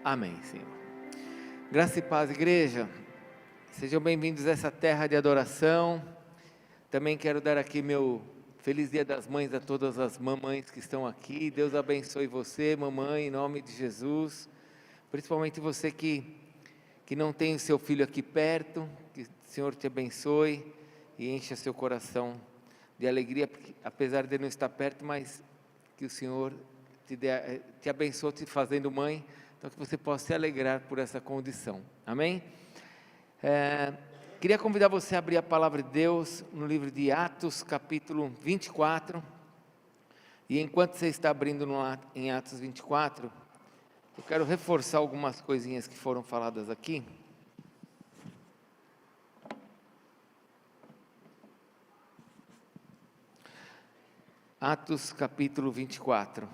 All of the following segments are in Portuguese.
Amém, Senhor. Graça e paz, igreja. Sejam bem-vindos a essa terra de adoração. Também quero dar aqui meu feliz Dia das Mães a todas as mamães que estão aqui. Deus abençoe você, mamãe, em nome de Jesus. Principalmente você que não tem o seu filho aqui perto, que o Senhor te abençoe e encha seu coração de alegria, porque, apesar de não estar perto, mas que o Senhor te abençoe te fazendo mãe, então que você possa se alegrar por essa condição, amém? Queria convidar você a abrir a palavra de Deus no livro de Atos, capítulo 24, e enquanto você está abrindo em Atos 24, eu quero reforçar algumas coisinhas que foram faladas aqui. Atos capítulo 24.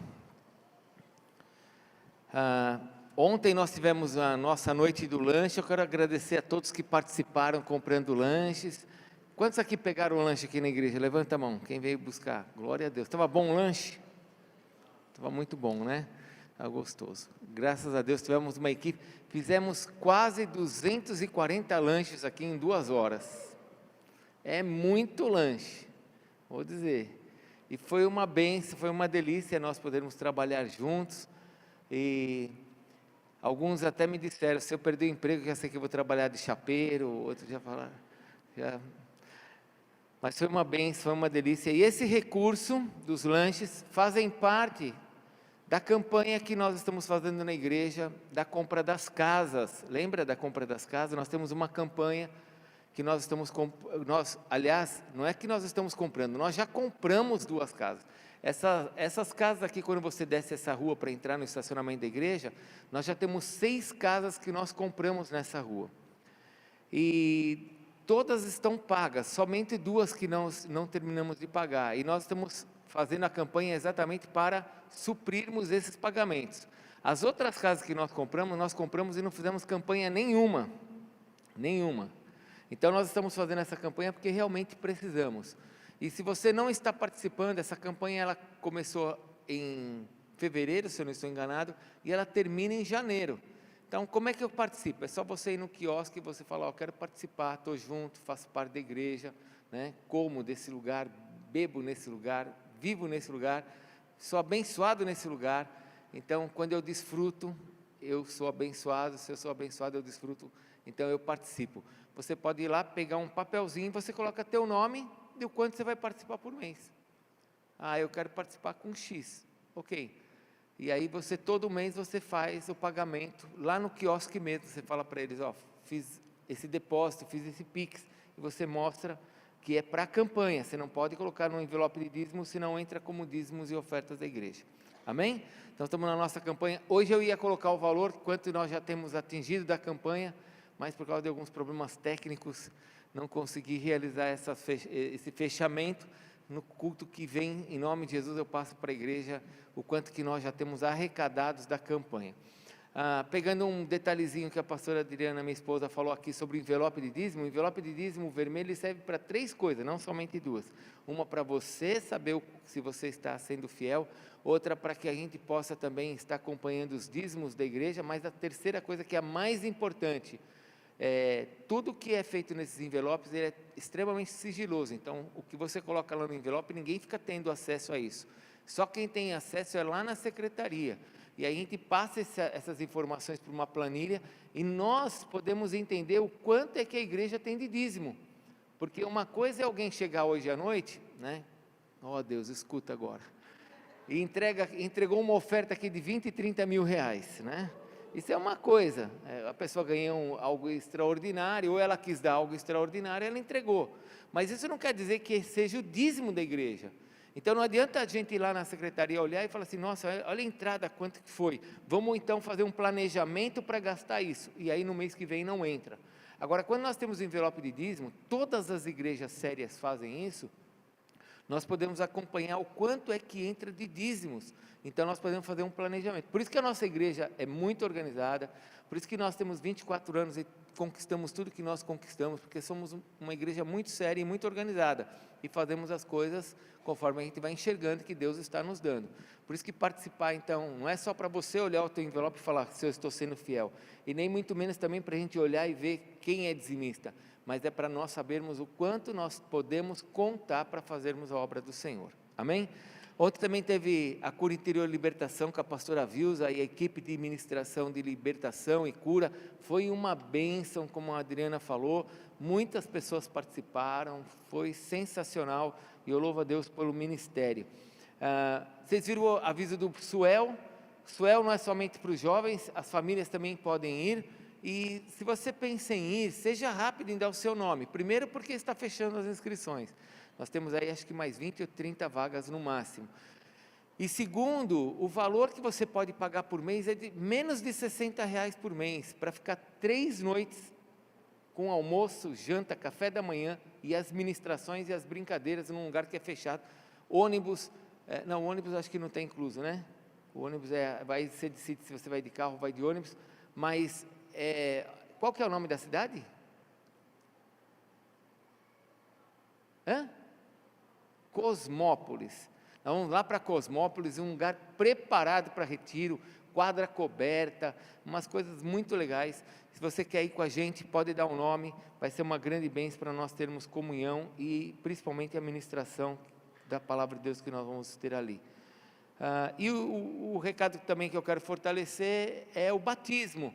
Ontem nós tivemos a nossa noite do lanche. Eu quero agradecer a todos que participaram comprando lanches. Quantos aqui pegaram o lanche aqui na igreja? Levanta a mão, quem veio buscar? Glória a Deus. Estava bom o lanche? Estava muito bom, né? Estava gostoso. Graças a Deus tivemos uma equipe. Fizemos quase 240 lanches aqui em 2 horas. É muito lanche, vou dizer. E foi uma bênção, foi uma delícia nós podermos trabalhar juntos. E alguns até me disseram, se eu perder o emprego, já sei que eu vou trabalhar de chapeiro, outros já falaram, mas foi uma bênção, foi uma delícia. E esse recurso dos lanches fazem parte da campanha que nós estamos fazendo na igreja, da compra das casas. Lembra da compra das casas? Nós temos uma campanha que nós estamos, aliás, não é que nós estamos comprando, nós já compramos 2 casas. Essas casas aqui, quando você desce essa rua para entrar no estacionamento da igreja, nós já temos 6 casas que nós compramos nessa rua. E todas estão pagas, somente 2 que não terminamos de pagar. E nós estamos fazendo a campanha exatamente para suprirmos esses pagamentos. As outras casas que nós compramos e não fizemos campanha nenhuma. Então nós estamos fazendo essa campanha porque realmente precisamos. E se você não está participando, essa campanha ela começou em fevereiro, se eu não estou enganado, e ela termina em janeiro. Então, como é que eu participo? É só você ir no quiosque e você falar, eu quero participar, estou junto, faço parte da igreja, né? Como desse lugar, bebo nesse lugar, vivo nesse lugar, sou abençoado nesse lugar. Então, quando eu desfruto, eu sou abençoado, se eu sou abençoado, eu desfruto, então eu participo. Você pode ir lá, pegar um papelzinho, você coloca teu nome, e o quanto você vai participar por mês. Eu quero participar com X, ok. E aí todo mês você faz o pagamento, lá no quiosque mesmo, você fala para eles, fiz esse depósito, fiz esse Pix, e você mostra que é para a campanha, você não pode colocar no envelope de dízimo, senão entra como dízimos e ofertas da igreja, amém? Então estamos na nossa campanha. Hoje eu ia colocar o valor, quanto nós já temos atingido da campanha, mas por causa de alguns problemas técnicos, não consegui realizar esse fechamento. No culto que vem, em nome de Jesus, eu passo para a igreja o quanto que nós já temos arrecadados da campanha. Pegando um detalhezinho que a pastora Adriana, minha esposa, falou aqui sobre o envelope de dízimo. O envelope de dízimo vermelho serve para 3 coisas, não somente 2. Uma para você saber se você está sendo fiel, outra para que a gente possa também estar acompanhando os dízimos da igreja, mas a terceira coisa que é a mais importante, tudo que é feito nesses envelopes ele é extremamente sigiloso. Então o que você coloca lá no envelope, ninguém fica tendo acesso a isso, só quem tem acesso é lá na secretaria, e aí a gente passa essas informações para uma planilha, e nós podemos entender o quanto é que a igreja tem de dízimo, porque uma coisa é alguém chegar hoje à noite, né? Deus, escuta agora, e entregou uma oferta aqui de 20 e 30 mil reais, né? Isso é uma coisa, a pessoa ganhou algo extraordinário, ou ela quis dar algo extraordinário, ela entregou, mas isso não quer dizer que seja o dízimo da igreja. Então não adianta a gente ir lá na secretaria olhar e falar assim, nossa, olha a entrada, quanto que foi, vamos então fazer um planejamento para gastar isso, e aí no mês que vem não entra. Agora, quando nós temos envelope de dízimo, todas as igrejas sérias fazem isso, nós podemos acompanhar o quanto é que entra de dízimos, então nós podemos fazer um planejamento. Por isso que a nossa igreja é muito organizada, por isso que nós temos 24 anos e conquistamos tudo que nós conquistamos, porque somos uma igreja muito séria e muito organizada, e fazemos as coisas conforme a gente vai enxergando que Deus está nos dando. Por isso que participar, então, não é só para você olhar o teu envelope e falar se eu estou sendo fiel, e nem muito menos também para a gente olhar e ver quem é dizimista, mas é para nós sabermos o quanto nós podemos contar para fazermos a obra do Senhor, amém? Ontem também teve a Cura Interior Libertação com a pastora Vilza e a equipe de ministração de libertação e cura, foi uma bênção, como a Adriana falou, muitas pessoas participaram, foi sensacional, e eu louvo a Deus pelo ministério. Vocês viram o aviso do Suel? Suel não é somente para os jovens, as famílias também podem ir, e se você pensa em ir, seja rápido em dar o seu nome, primeiro porque está fechando as inscrições, nós temos aí acho que mais 20 ou 30 vagas no máximo, e segundo, o valor que você pode pagar por mês é de menos de R$60 por mês, para ficar 3 noites, com almoço, janta, café da manhã, e as ministrações e as brincadeiras num lugar que é fechado, ônibus, não, ônibus acho que não tem incluso, né? O ônibus vai ser decide se você vai de carro ou vai de ônibus, mas qual que é o nome da cidade? Cosmópolis. Nós vamos lá para Cosmópolis, um lugar preparado para retiro, quadra coberta, umas coisas muito legais. Se você quer ir com a gente, pode dar um nome, vai ser uma grande bênção para nós termos comunhão e principalmente a ministração da palavra de Deus que nós vamos ter ali. E o recado também que eu quero fortalecer é o batismo.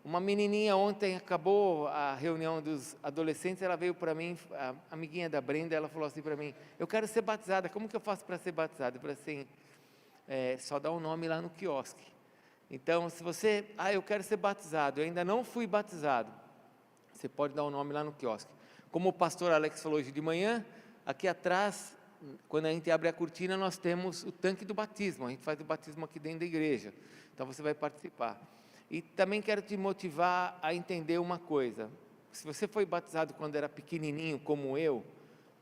Uma menininha ontem acabou a reunião dos adolescentes, ela veio para mim, a amiguinha da Brenda, ela falou assim para mim, eu quero ser batizada, como que eu faço para ser batizada? Eu falei assim, só dá um nome lá no quiosque. Então, se você, eu quero ser batizado, eu ainda não fui batizado, você pode dar um nome lá no quiosque. Como o pastor Alex falou hoje de manhã, aqui atrás, quando a gente abre a cortina, nós temos o tanque do batismo, a gente faz o batismo aqui dentro da igreja, então você vai participar. E também quero te motivar a entender uma coisa, se você foi batizado quando era pequenininho como eu,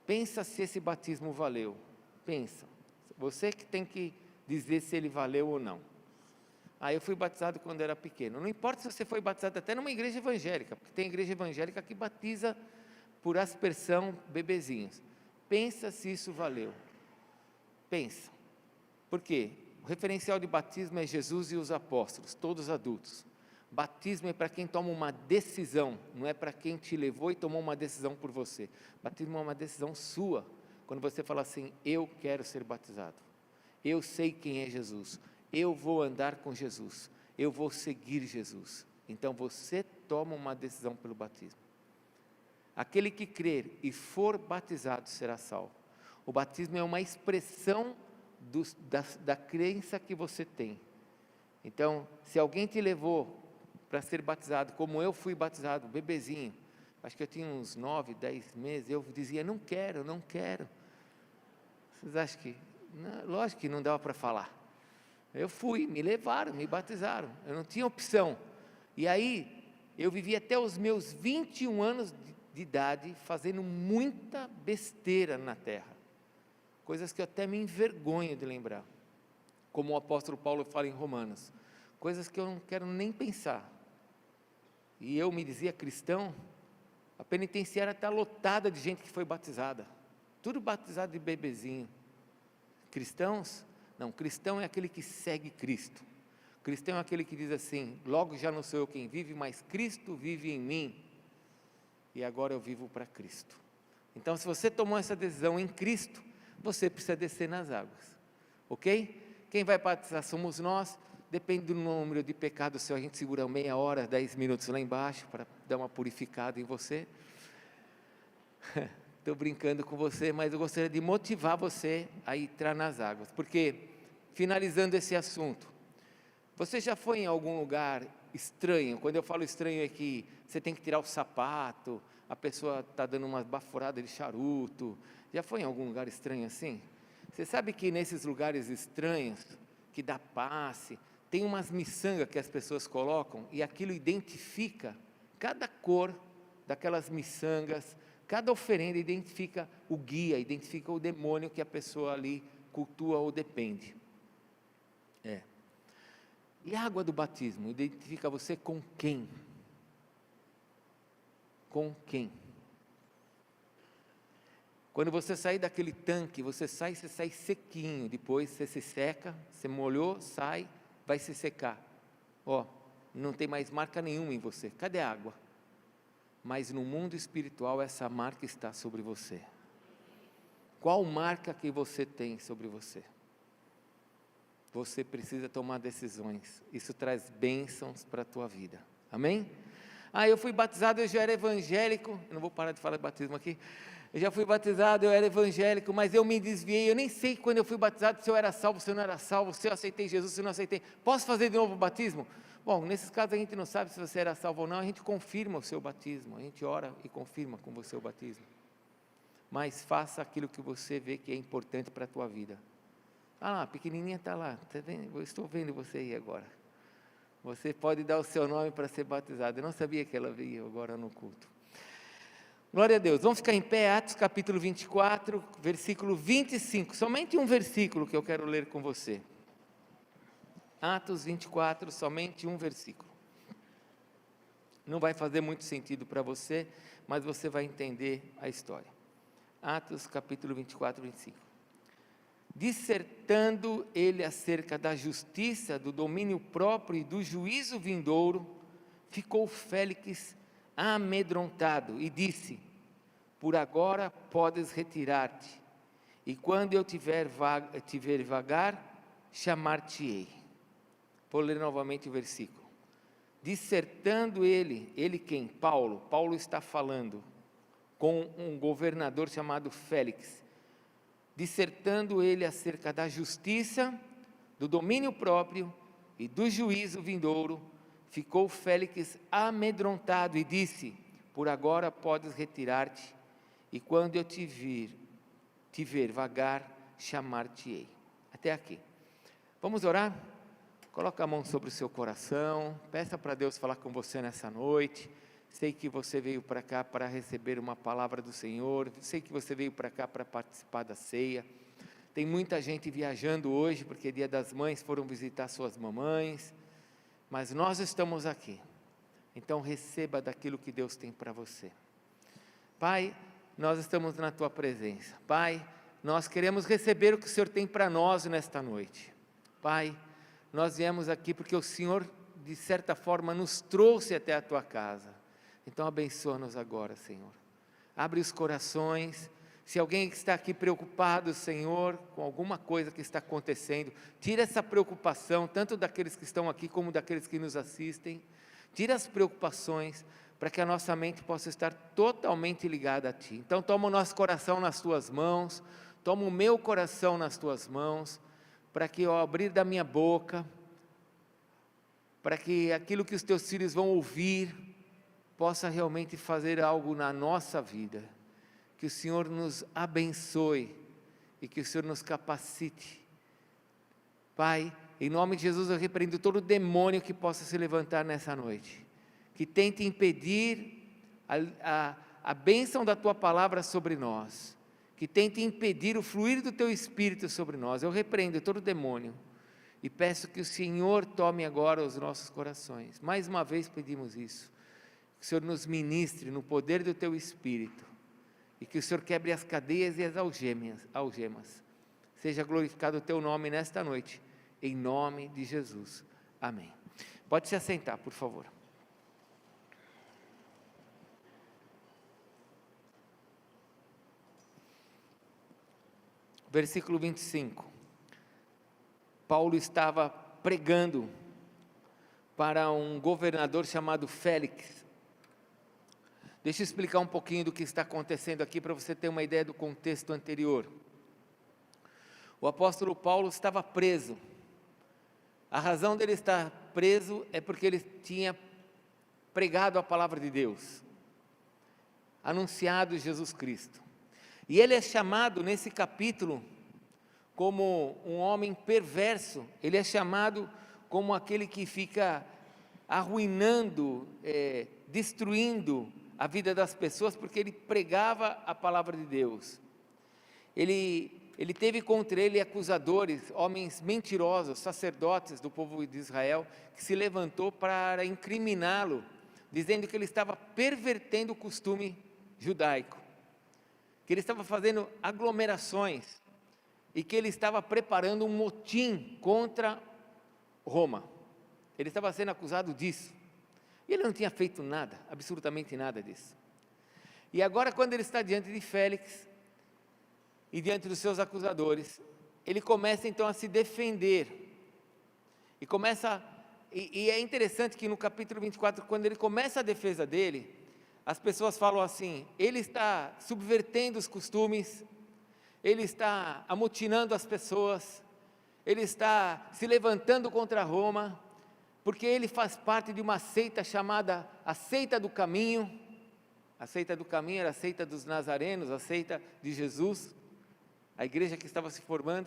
pensa se esse batismo valeu, pensa, você que tem que dizer se ele valeu ou não. Eu fui batizado quando era pequeno, não importa se você foi batizado até numa igreja evangélica, porque tem igreja evangélica que batiza por aspersão bebezinhos, pensa se isso valeu, pensa, por quê? O referencial de batismo é Jesus e os apóstolos, todos adultos. Batismo é para quem toma uma decisão, não é para quem te levou e tomou uma decisão por você. Batismo é uma decisão sua, quando você fala assim, eu quero ser batizado, eu sei quem é Jesus, eu vou andar com Jesus, eu vou seguir Jesus. Então você toma uma decisão pelo batismo. Aquele que crer e for batizado será salvo. O batismo é uma expressão da crença que você tem. Então, se alguém te levou para ser batizado, como eu fui batizado, bebezinho, acho que eu tinha uns 9, 10 meses, eu dizia, não quero, não quero. Vocês acham que, não, lógico que não dava para falar. Eu fui, me levaram, me batizaram, eu não tinha opção. E aí, eu vivi até os meus 21 anos de idade, fazendo muita besteira na terra. Coisas que eu até me envergonho de lembrar, como o apóstolo Paulo fala em Romanos, coisas que eu não quero nem pensar, e eu me dizia cristão, a penitenciária está lotada de gente que foi batizada, tudo batizado de bebezinho. Cristãos? Não, cristão é aquele que segue Cristo, cristão é aquele que diz assim, logo já não sou eu quem vive, mas Cristo vive em mim, e agora eu vivo para Cristo. Então se você tomou essa decisão em Cristo, você precisa descer nas águas, ok? Quem vai batizar somos nós, depende do número de pecados seu, a gente segura meia hora, 10 minutos lá embaixo, para dar uma purificada em você, estou brincando com você, mas eu gostaria de motivar você a entrar nas águas, porque, finalizando esse assunto, você já foi em algum lugar estranho? Quando eu falo estranho é que você tem que tirar o sapato, a pessoa está dando uma baforada de charuto, já foi em algum lugar estranho assim? Você sabe que nesses lugares estranhos, que dá passe, tem umas miçangas que as pessoas colocam, e aquilo identifica cada cor daquelas miçangas, Cada oferenda identifica o guia, identifica o demônio que a pessoa ali cultua ou depende. E a água do batismo identifica você com quem? Com quem? Quando você sair daquele tanque, você sai sequinho, depois você se seca, você molhou, sai, vai se secar. Não tem mais marca nenhuma em você. Cadê a água? Mas no mundo espiritual essa marca está sobre você. Qual marca que você tem sobre você? Você precisa tomar decisões. Isso traz bênçãos para a tua vida. Amém? Eu fui batizado, eu já era evangélico. Eu não vou parar de falar de batismo aqui. Eu já fui batizado, eu era evangélico, mas eu me desviei. Eu nem sei quando eu fui batizado se eu era salvo, se eu não era salvo, se eu aceitei Jesus, se eu não aceitei. Posso fazer de novo o batismo? Bom, nesses casos a gente não sabe se você era salvo ou não, a gente confirma o seu batismo, a gente ora e confirma com você o batismo. Mas faça aquilo que você vê que é importante para a tua vida. A pequenininha está lá, tá vendo? Eu estou vendo você aí agora. Você pode dar o seu nome para ser batizado. Eu não sabia que ela veio agora no culto. Glória a Deus. Vamos ficar em pé, Atos capítulo 24, versículo 25. Somente um versículo que eu quero ler com você. Atos 24, somente um versículo. Não vai fazer muito sentido para você, mas você vai entender a história. Atos capítulo 24, 25. Dissertando ele acerca da justiça, do domínio próprio e do juízo vindouro, ficou Félix amedrontado e disse: por agora podes retirar-te, e quando eu tiver vagar, chamar-te-ei. Vou ler novamente o versículo. Dissertando ele quem? Paulo. Paulo está falando com um governador chamado Félix. Dissertando ele acerca da justiça, do domínio próprio e do juízo vindouro, ficou Félix amedrontado e disse: por agora podes retirar-te, e quando eu te ver vagar, chamar-te-ei. Até aqui. Vamos orar? Coloca a mão sobre o seu coração, peça para Deus falar com você nessa noite. Sei que você veio para cá para receber uma palavra do Senhor, sei que você veio para cá para participar da ceia. Tem muita gente viajando hoje, porque é dia das mães, foram visitar suas mamães, mas nós estamos aqui, então receba daquilo que Deus tem para você. Pai, nós estamos na Tua presença. Pai, nós queremos receber o que o Senhor tem para nós nesta noite. Pai, nós viemos aqui porque o Senhor, de certa forma, nos trouxe até a Tua casa. Então abençoa-nos agora, Senhor. Abre os corações. Se alguém está aqui preocupado, Senhor, com alguma coisa que está acontecendo, tira essa preocupação, tanto daqueles que estão aqui como daqueles que nos assistem. Tira as preocupações, para que a nossa mente possa estar totalmente ligada a Ti. Então toma o nosso coração nas Tuas mãos, toma o meu coração nas Tuas mãos, para que ao abrir da minha boca, para que aquilo que os Teus filhos vão ouvir, possa realmente fazer algo na nossa vida. Que o Senhor nos abençoe, e que o Senhor nos capacite. Pai, em nome de Jesus eu repreendo todo demônio que possa se levantar nessa noite, que tente impedir a bênção da Tua palavra sobre nós, que tente impedir o fluir do Teu Espírito sobre nós. Eu repreendo todo demônio, e peço que o Senhor tome agora os nossos corações. Mais uma vez pedimos isso, que o Senhor nos ministre no poder do Teu Espírito, e que o Senhor quebre as cadeias e as algemas. Seja glorificado o Teu nome nesta noite, em nome de Jesus, amém. Pode se assentar, por favor. Versículo 25, Paulo estava pregando para um governador chamado Félix. Deixa eu explicar um pouquinho do que está acontecendo aqui, para você ter uma ideia do contexto anterior. O apóstolo Paulo estava preso. A razão dele estar preso é porque ele tinha pregado a palavra de Deus, anunciado Jesus Cristo. E ele é chamado nesse capítulo como um homem perverso. Ele é chamado como aquele que fica arruinando, destruindo a vida das pessoas, porque ele pregava a palavra de Deus. Ele teve contra ele acusadores, homens mentirosos, sacerdotes do povo de Israel, que se levantou para incriminá-lo, dizendo que ele estava pervertendo o costume judaico, que ele estava fazendo aglomerações e que ele estava preparando um motim contra Roma. Ele estava sendo acusado disso. E ele não tinha feito nada, absolutamente nada disso. E agora, quando ele está diante de Félix e diante dos seus acusadores, ele começa então a se defender. E é interessante que no capítulo 24, quando ele começa a defesa dele, as pessoas falam assim: ele está subvertendo os costumes, ele está amotinando as pessoas, ele está se levantando contra Roma, porque ele faz parte de uma seita chamada a Seita do Caminho. A Seita do Caminho era a seita dos nazarenos, a seita de Jesus, a igreja que estava se formando.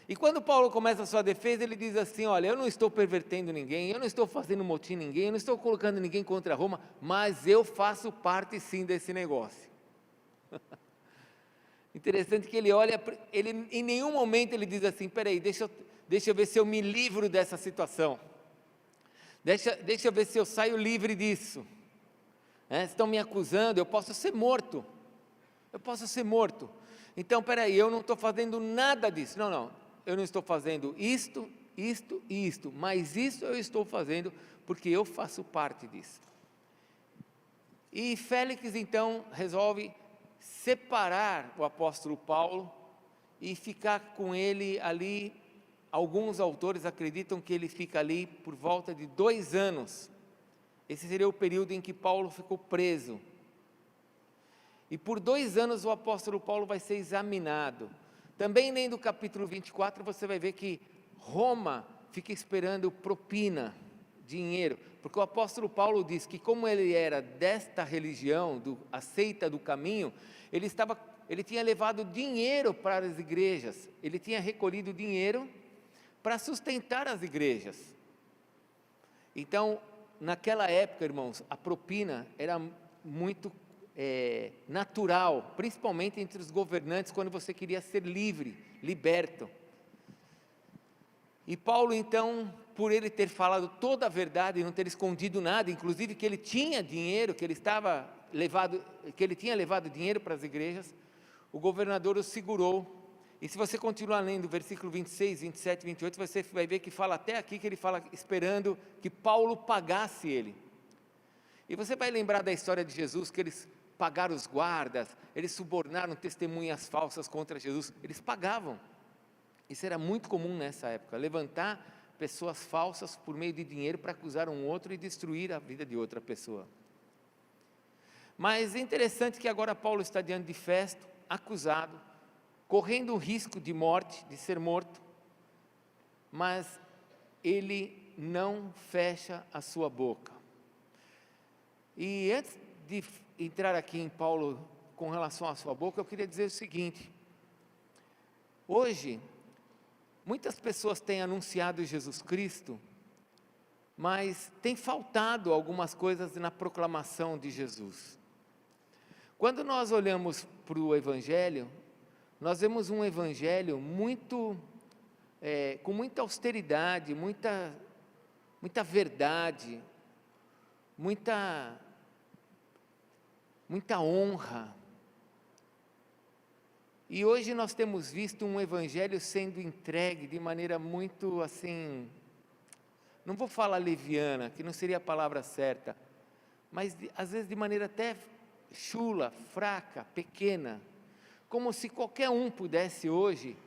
E quando Paulo começa a sua defesa, ele diz assim: olha, eu não estou pervertendo ninguém, eu não estou fazendo motim em ninguém, eu não estou colocando ninguém contra Roma, mas eu faço parte sim desse negócio. Interessante que ele olha, em nenhum momento ele diz assim: peraí, deixa eu ver se eu me livro dessa situação, deixa eu ver se eu saio livre disso, estão me acusando, eu posso ser morto, então peraí, eu não estou fazendo nada disso, não, eu não estou fazendo isto, mas isso eu estou fazendo porque eu faço parte disso. E Félix então resolve separar o apóstolo Paulo e ficar com ele ali. Alguns autores acreditam que ele fica ali por volta de 2 anos. Esse seria o período em que Paulo ficou preso. E por 2 anos o apóstolo Paulo vai ser examinado. Também lendo o capítulo 24, você vai ver que Roma fica esperando propina, dinheiro, porque o apóstolo Paulo diz que como ele era desta religião, a seita do caminho, ele tinha levado dinheiro para as igrejas, ele tinha recolhido dinheiro para sustentar as igrejas. Então, naquela época, irmãos, a propina era muito natural, principalmente entre os governantes, quando você queria ser livre, liberto. E Paulo então, por ele ter falado toda a verdade e não ter escondido nada, inclusive que ele tinha dinheiro, que ele tinha levado dinheiro para as igrejas, o governador o segurou. E se você continuar lendo o versículo 26, 27, 28, você vai ver que fala até aqui, que ele fala esperando que Paulo pagasse ele. E você vai lembrar da história de Jesus, que eles pagaram os guardas, eles subornaram testemunhas falsas contra Jesus, eles pagavam. Isso era muito comum nessa época, levantar pessoas falsas por meio de dinheiro para acusar um outro e destruir a vida de outra pessoa. Mas é interessante que agora Paulo está diante de Festo, acusado, correndo o risco de morte, de ser morto, mas ele não fecha a sua boca. E antes de entrar aqui em Paulo com relação à sua boca, eu queria dizer o seguinte: hoje, muitas pessoas têm anunciado Jesus Cristo, mas tem faltado algumas coisas na proclamação de Jesus. Quando nós olhamos para o Evangelho, nós vemos um Evangelho com muita austeridade, muita verdade, muita honra. E hoje nós temos visto um Evangelho sendo entregue de maneira muito assim, não vou falar leviana, que não seria a palavra certa, mas às vezes de maneira até chula, fraca, pequena, como se qualquer um pudesse hoje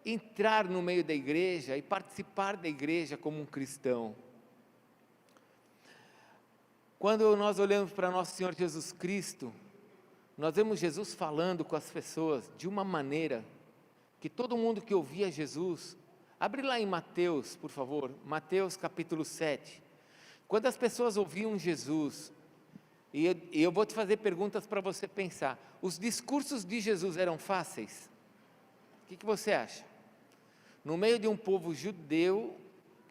entrar no meio da igreja e participar da igreja como um cristão. Quando nós olhamos para nosso Senhor Jesus Cristo, nós vemos Jesus falando com as pessoas de uma maneira que todo mundo que ouvia Jesus, abre lá em Mateus, por favor, Mateus capítulo 7, quando as pessoas ouviam Jesus, e eu vou te fazer perguntas para você pensar, os discursos de Jesus eram fáceis? O que você acha? No meio de um povo judeu,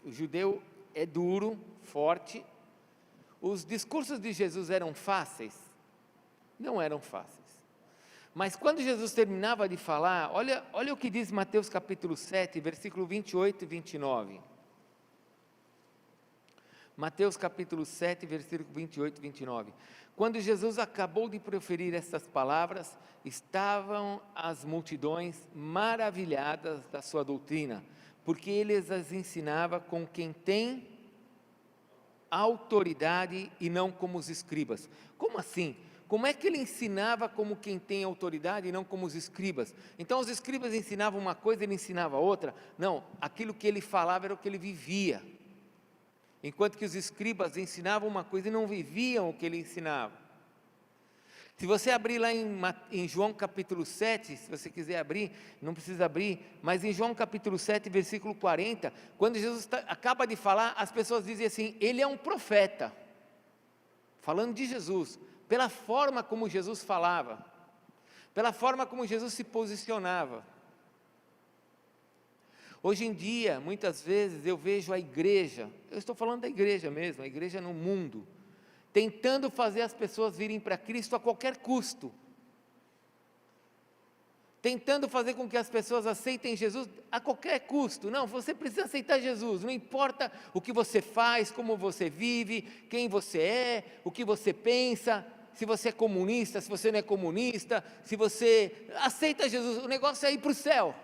o judeu é duro, forte, os discursos de Jesus eram fáceis? Não eram fáceis. Mas quando Jesus terminava de falar, olha o que diz Mateus capítulo 7, versículo 28 e 29. Mateus capítulo 7, versículo 28 e 29. Quando Jesus acabou de proferir essas palavras, estavam as multidões maravilhadas da sua doutrina, porque ele as ensinava com quem tem autoridade e não como os escribas. Como assim? Como é que ele ensinava como quem tem autoridade e não como os escribas? Então os escribas ensinavam uma coisa, ele ensinava outra? Não, aquilo que ele falava era o que ele vivia. Enquanto que os escribas ensinavam uma coisa e não viviam o que ele ensinava. Se você abrir lá em João capítulo 7, se você quiser abrir, não precisa abrir, mas em João capítulo 7, versículo 40, quando Jesus acaba de falar, as pessoas dizem assim, ele é um profeta, falando de Jesus, pela forma como Jesus falava, pela forma como Jesus se posicionava. Hoje em dia, muitas vezes eu vejo a igreja, eu estou falando da igreja mesmo, a igreja no mundo, tentando fazer as pessoas virem para Cristo a qualquer custo, tentando fazer com que as pessoas aceitem Jesus a qualquer custo. Não, você precisa aceitar Jesus, não importa o que você faz, como você vive, quem você é, o que você pensa, se você é comunista, se você não é comunista, se você aceita Jesus, o negócio é ir para o céu.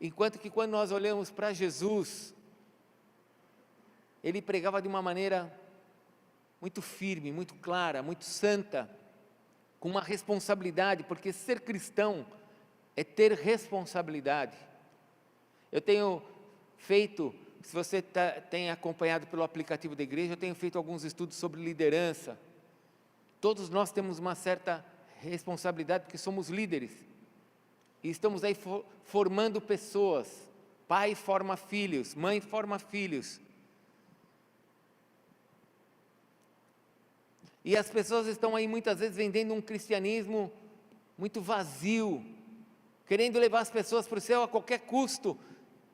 Enquanto que quando nós olhamos para Jesus, ele pregava de uma maneira muito firme, muito clara, muito santa, com uma responsabilidade, porque ser cristão é ter responsabilidade. Eu tenho feito, se você tem acompanhado pelo aplicativo da igreja, eu tenho feito alguns estudos sobre liderança. Todos nós temos uma certa responsabilidade, porque somos líderes. E estamos aí formando pessoas, pai forma filhos, mãe forma filhos. E as pessoas estão aí muitas vezes vendendo um cristianismo muito vazio, querendo levar as pessoas para o céu a qualquer custo.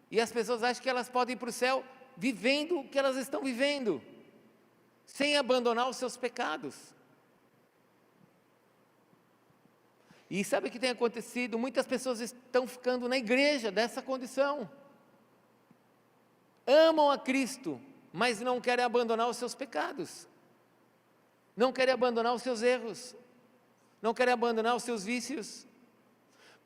E as pessoas acham que elas podem ir para o céu vivendo o que elas estão vivendo, sem abandonar os seus pecados. E sabe o que tem acontecido? Muitas pessoas estão ficando na igreja dessa condição. Amam a Cristo, mas não querem abandonar os seus pecados. Não querem abandonar os seus erros. Não querem abandonar os seus vícios.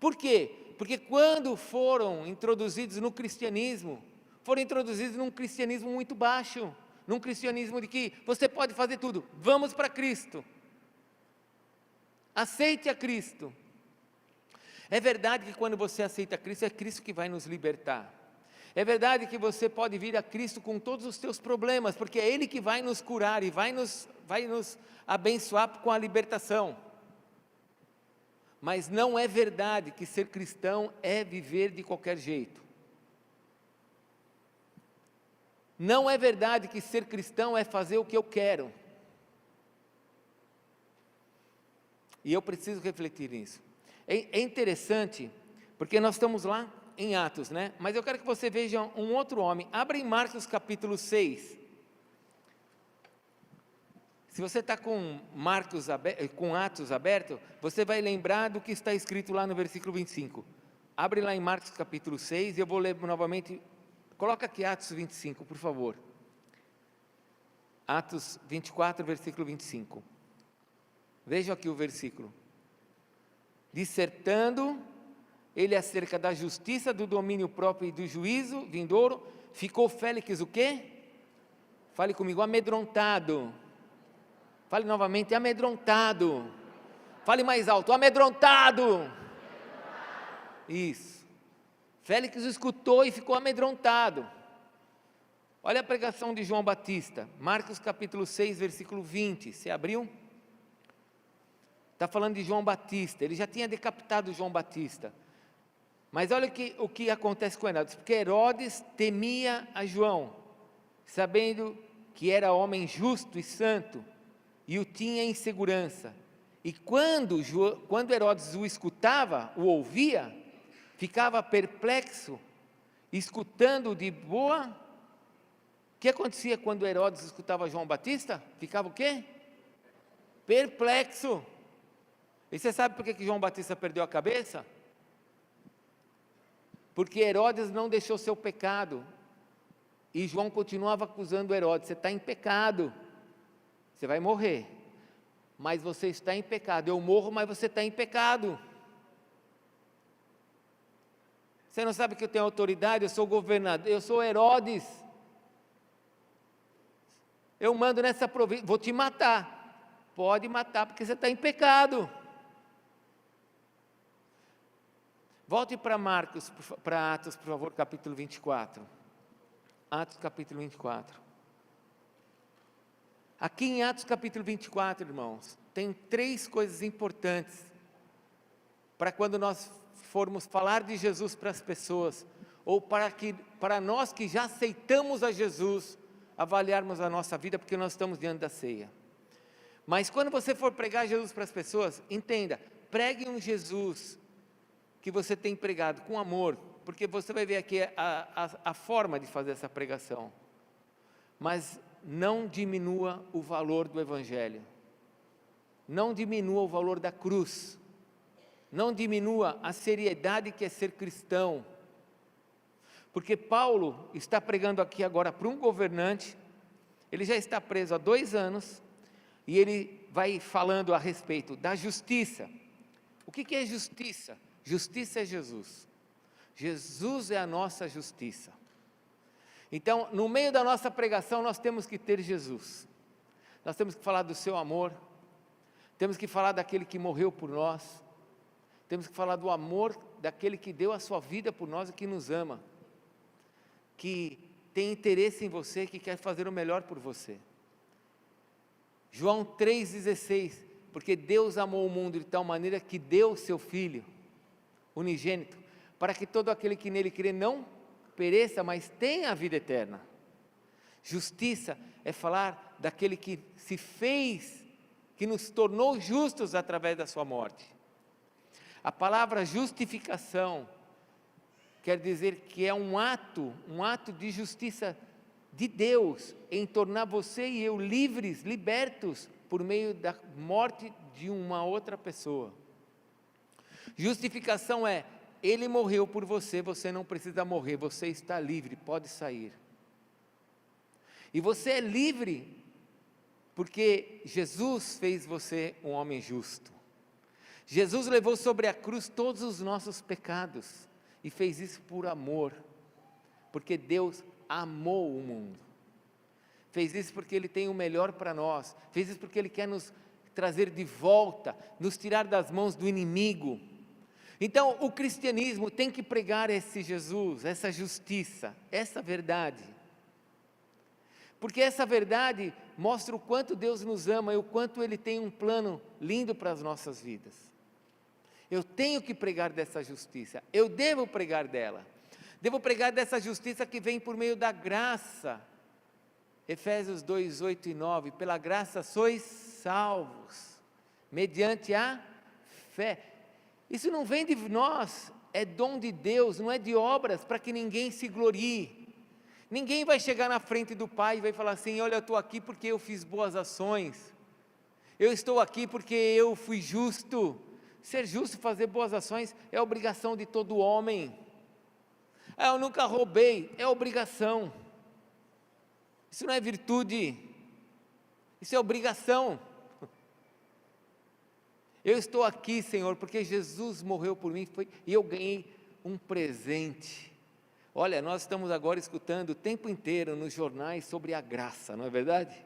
Por quê? Porque quando foram introduzidos no cristianismo, foram introduzidos num cristianismo muito baixo, num cristianismo de que você pode fazer tudo, vamos para Cristo. Aceite a Cristo. É verdade que quando você aceita Cristo, é Cristo que vai nos libertar. É verdade que você pode vir a Cristo com todos os seus problemas, porque é Ele que vai nos curar e vai nos abençoar com a libertação. Mas não é verdade que ser cristão é viver de qualquer jeito. Não é verdade que ser cristão é fazer o que eu quero. E eu preciso refletir nisso. É interessante, porque nós estamos lá em Atos, né? Mas eu quero que você veja um outro homem. Abra em Marcos capítulo 6. Se você está com Atos aberto, você vai lembrar do que está escrito lá no versículo 25. Abre lá em Marcos capítulo 6 e eu vou ler novamente. Coloca aqui Atos 25, por favor. Atos 24, versículo 25. Veja aqui o versículo. Dissertando ele acerca da justiça, do domínio próprio e do juízo vindouro, ficou Félix o quê? Fale comigo, amedrontado. Fale novamente, amedrontado. Fale mais alto, amedrontado. Isso. Félix escutou e ficou amedrontado. Olha a pregação de João Batista, Marcos capítulo 6, versículo 20. Você abriu? Está falando de João Batista. Ele já tinha decapitado João Batista. Mas olha o que acontece com Herodes, porque Herodes temia a João, sabendo que era homem justo e santo, e o tinha em segurança. E quando Herodes o escutava, o ouvia, ficava perplexo, escutando de boa que acontecia quando Herodes escutava João Batista? Ficava o quê? Perplexo. E você sabe por que João Batista perdeu a cabeça? Porque Herodes não deixou seu pecado, e João continuava acusando Herodes: você está em pecado, você vai morrer, mas você está em pecado. Eu morro, mas você está em pecado. Você não sabe que eu tenho autoridade? Eu sou governador, eu sou Herodes, eu mando nessa província, vou te matar. Pode matar, porque você está em pecado. Volte para para Atos, por favor, capítulo 24. Atos capítulo 24. Aqui em Atos capítulo 24, irmãos, tem 3 coisas importantes para quando nós formos falar de Jesus para as pessoas, ou para nós que já aceitamos a Jesus, avaliarmos a nossa vida, porque nós estamos diante da ceia. Mas quando você for pregar Jesus para as pessoas, entenda, pregue um Jesus que você tem pregado com amor, porque você vai ver aqui a forma de fazer essa pregação. Mas não diminua o valor do Evangelho, não diminua o valor da cruz, não diminua a seriedade que é ser cristão, porque Paulo está pregando aqui agora para um governante, ele já está preso há 2 anos, e ele vai falando a respeito da justiça. O que é justiça? Justiça é Jesus. Jesus é a nossa justiça. Então, no meio da nossa pregação, nós temos que ter Jesus. Nós temos que falar do seu amor, temos que falar daquele que morreu por nós, temos que falar do amor daquele que deu a sua vida por nós e que nos ama, que tem interesse em você, que quer fazer o melhor por você. João 3,16, porque Deus amou o mundo de tal maneira que deu o seu Filho unigênito, para que todo aquele que nele crê não pereça, mas tenha a vida eterna. Justiça é falar daquele que se fez, que nos tornou justos através da sua morte. A palavra justificação quer dizer que é um ato de justiça de Deus, em tornar você e eu livres, libertos, por meio da morte de uma outra pessoa. Justificação é, Ele morreu por você, você não precisa morrer, você está livre, pode sair. E você é livre, porque Jesus fez você um homem justo. Jesus levou sobre a cruz todos os nossos pecados, e fez isso por amor, porque Deus amou o mundo. Fez isso porque Ele tem o melhor para nós, fez isso porque Ele quer nos trazer de volta, nos tirar das mãos do inimigo. Então, o cristianismo tem que pregar esse Jesus, essa justiça, essa verdade. Porque essa verdade mostra o quanto Deus nos ama e o quanto Ele tem um plano lindo para as nossas vidas. Eu tenho que pregar dessa justiça, eu devo pregar dela. Devo pregar dessa justiça que vem por meio da graça. Efésios 2, 8 e 9, pela graça sois salvos, mediante a fé. Isso não vem de nós, é dom de Deus, não é de obras, para que ninguém se glorie. Ninguém vai chegar na frente do Pai e vai falar assim: olha, eu estou aqui porque eu fiz boas ações, eu estou aqui porque eu fui justo. Ser justo, fazer boas ações, é obrigação de todo homem. Eu nunca roubei, é obrigação. Isso não é virtude, isso é obrigação. Eu estou aqui, Senhor, porque Jesus morreu por mim e eu ganhei um presente. Olha, nós estamos agora escutando o tempo inteiro nos jornais sobre a graça, não é verdade?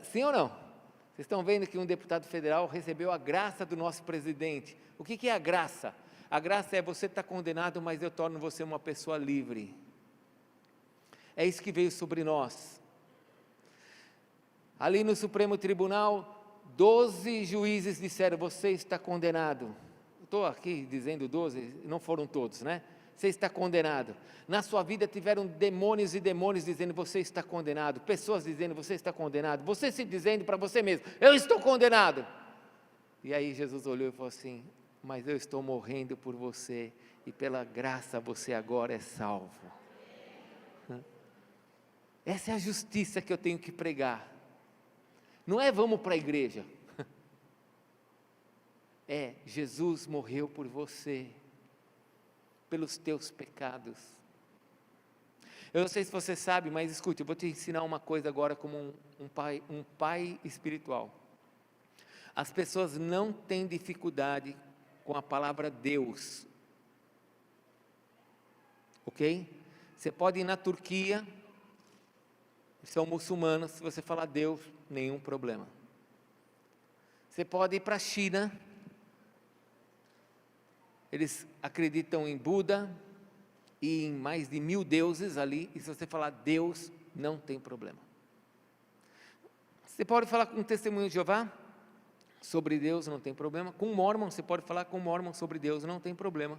Sim ou não? Vocês estão vendo que um deputado federal recebeu a graça do nosso presidente. O que é a graça? A graça é: você está condenado, mas eu torno você uma pessoa livre. É isso que veio sobre nós. Ali no Supremo Tribunal, 12 juízes disseram: você está condenado. Estou aqui dizendo 12, não foram todos, né? Você está condenado. Na sua vida tiveram demônios e demônios dizendo: você está condenado. Pessoas dizendo: você está condenado. Você se dizendo para você mesmo: eu estou condenado. E aí Jesus olhou e falou assim: mas eu estou morrendo por você, e pela graça você agora é salvo. Essa é a justiça que eu tenho que pregar. Não é vamos para a igreja. É, Jesus morreu por você, pelos teus pecados. Eu não sei se você sabe, mas escute, eu vou te ensinar uma coisa agora como um pai espiritual. As pessoas não têm dificuldade com a palavra Deus. Ok? Você pode ir na Turquia, são muçulmanos, se você falar Deus, nenhum problema. Você pode ir para a China, eles acreditam em Buda e em mais de 1000 deuses ali, e se você falar Deus, não tem problema. Você pode falar com um testemunho de Jeová sobre Deus, não tem problema. Com um Mormon, você pode falar com um Mormon sobre Deus, não tem problema.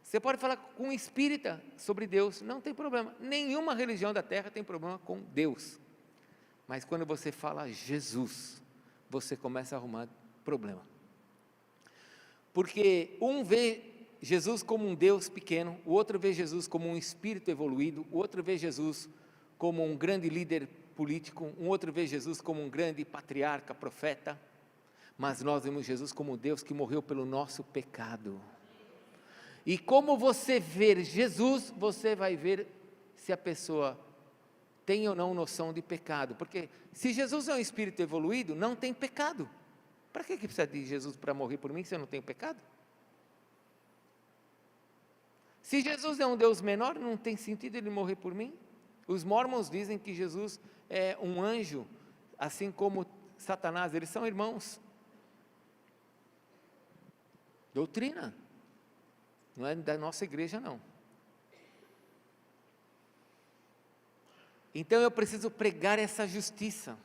Você pode falar com um espírita sobre Deus, não tem problema. Nenhuma religião da terra tem problema com Deus. Mas quando você fala Jesus, você começa a arrumar problema. Porque um vê Jesus como um Deus pequeno, o outro vê Jesus como um espírito evoluído, o outro vê Jesus como um grande líder político, um outro vê Jesus como um grande patriarca, profeta, mas nós vemos Jesus como Deus que morreu pelo nosso pecado. E como você ver Jesus, você vai ver se a pessoa tem ou não noção de pecado, porque se Jesus é um espírito evoluído, não tem pecado. Para que precisa de Jesus para morrer por mim se eu não tenho pecado? Se Jesus é um Deus menor, não tem sentido ele morrer por mim? Os mormons dizem que Jesus é um anjo, assim como Satanás, eles são irmãos. Doutrina, não é da nossa igreja não. Então eu preciso pregar essa justiça.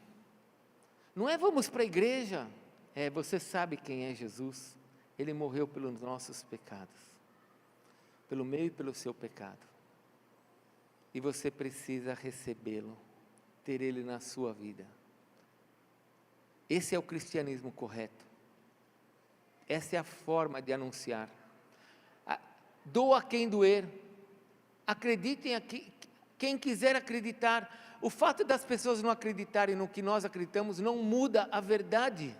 Não é vamos para a igreja, você sabe quem é Jesus, ele morreu pelos nossos pecados, pelo meu e pelo seu pecado, e você precisa recebê-lo, ter ele na sua vida. Esse é o cristianismo correto, essa é a forma de anunciar. Doa quem doer, acreditem aqui, quem quiser acreditar. O fato das pessoas não acreditarem no que nós acreditamos não muda a verdade.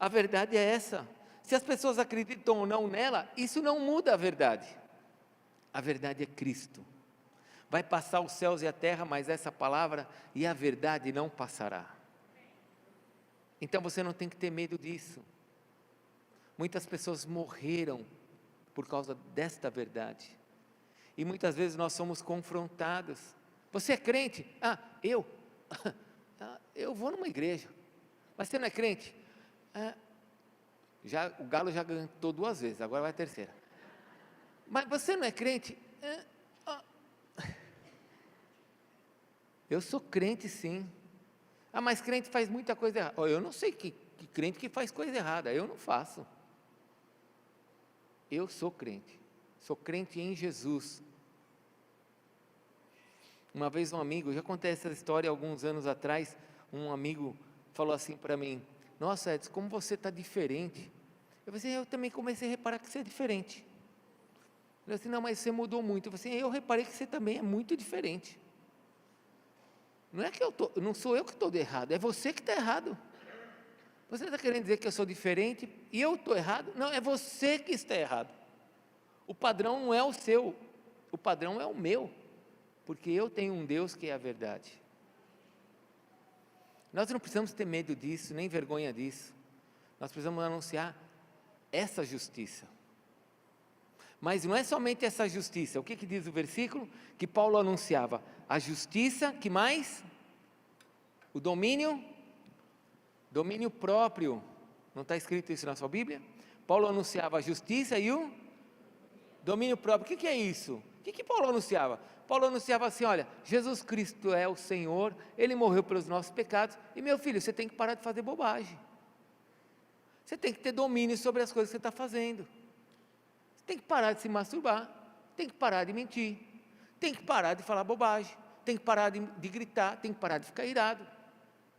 A verdade é essa. Se as pessoas acreditam ou não nela, isso não muda a verdade. A verdade é Cristo. Vai passar os céus e a terra, mas essa palavra e a verdade não passará. Então você não tem que ter medo disso. Muitas pessoas morreram por causa desta verdade. E muitas vezes nós somos confrontados. Você é crente? Eu vou numa igreja. Mas você não é crente? O galo já cantou 2 vezes, agora vai a terceira. Mas você não é crente? Eu sou crente sim. Mas crente faz muita coisa errada. Eu não sei que crente que faz coisa errada, eu não faço. Eu sou crente em Jesus. Uma vez um amigo, já contei essa história alguns anos atrás, um amigo falou assim para mim: nossa Edson, como você está diferente. Eu falei assim, eu também comecei a reparar que você é diferente. Ele falou assim, não, mas você mudou muito. Eu falei assim, eu reparei que você também é muito diferente. Não sou eu que estou errado, é você que está errado. Você está querendo dizer que eu sou diferente e eu estou errado? Não, é você que está errado. O padrão não é o seu, o padrão é o meu, porque eu tenho um Deus que é a verdade. Nós não precisamos ter medo disso, nem vergonha disso. Nós precisamos anunciar essa justiça. Mas não é somente essa justiça. O que diz o versículo? Que Paulo anunciava a justiça, que mais? O domínio próprio. Não está escrito isso na sua Bíblia? Paulo anunciava a justiça e o domínio próprio. O que é isso? O que Paulo anunciava? Paulo anunciava assim, olha, Jesus Cristo é o Senhor, Ele morreu pelos nossos pecados, e meu filho, você tem que parar de fazer bobagem. Você tem que ter domínio sobre as coisas que você está fazendo. Você tem que parar de se masturbar, tem que parar de mentir, tem que parar de falar bobagem, tem que parar de gritar, tem que parar de ficar irado,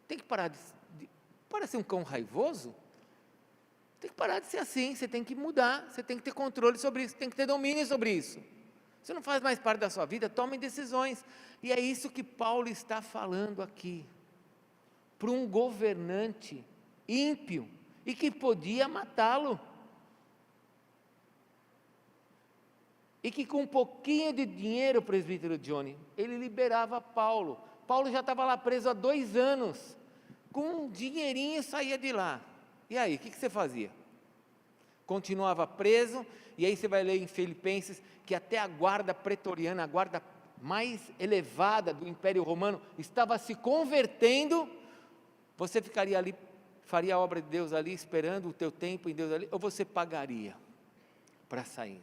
tem que parar de ser um cão raivoso, tem que parar de ser assim, você tem que mudar, você tem que ter controle sobre isso, tem que ter domínio sobre isso. Isso não faz mais parte da sua vida, tome decisões. E é isso que Paulo está falando aqui, para um governante ímpio, e que podia matá-lo, e que com um pouquinho de dinheiro, presbítero Johnny, ele liberava Paulo. Paulo já estava lá preso há 2 anos, com um dinheirinho saía de lá. E aí, o que você fazia? Continuava preso, e aí você vai ler em Filipenses, que até a guarda pretoriana, a guarda mais elevada do Império Romano, estava se convertendo. Você ficaria ali, faria a obra de Deus ali, esperando o teu tempo em Deus ali, ou você pagaria para sair?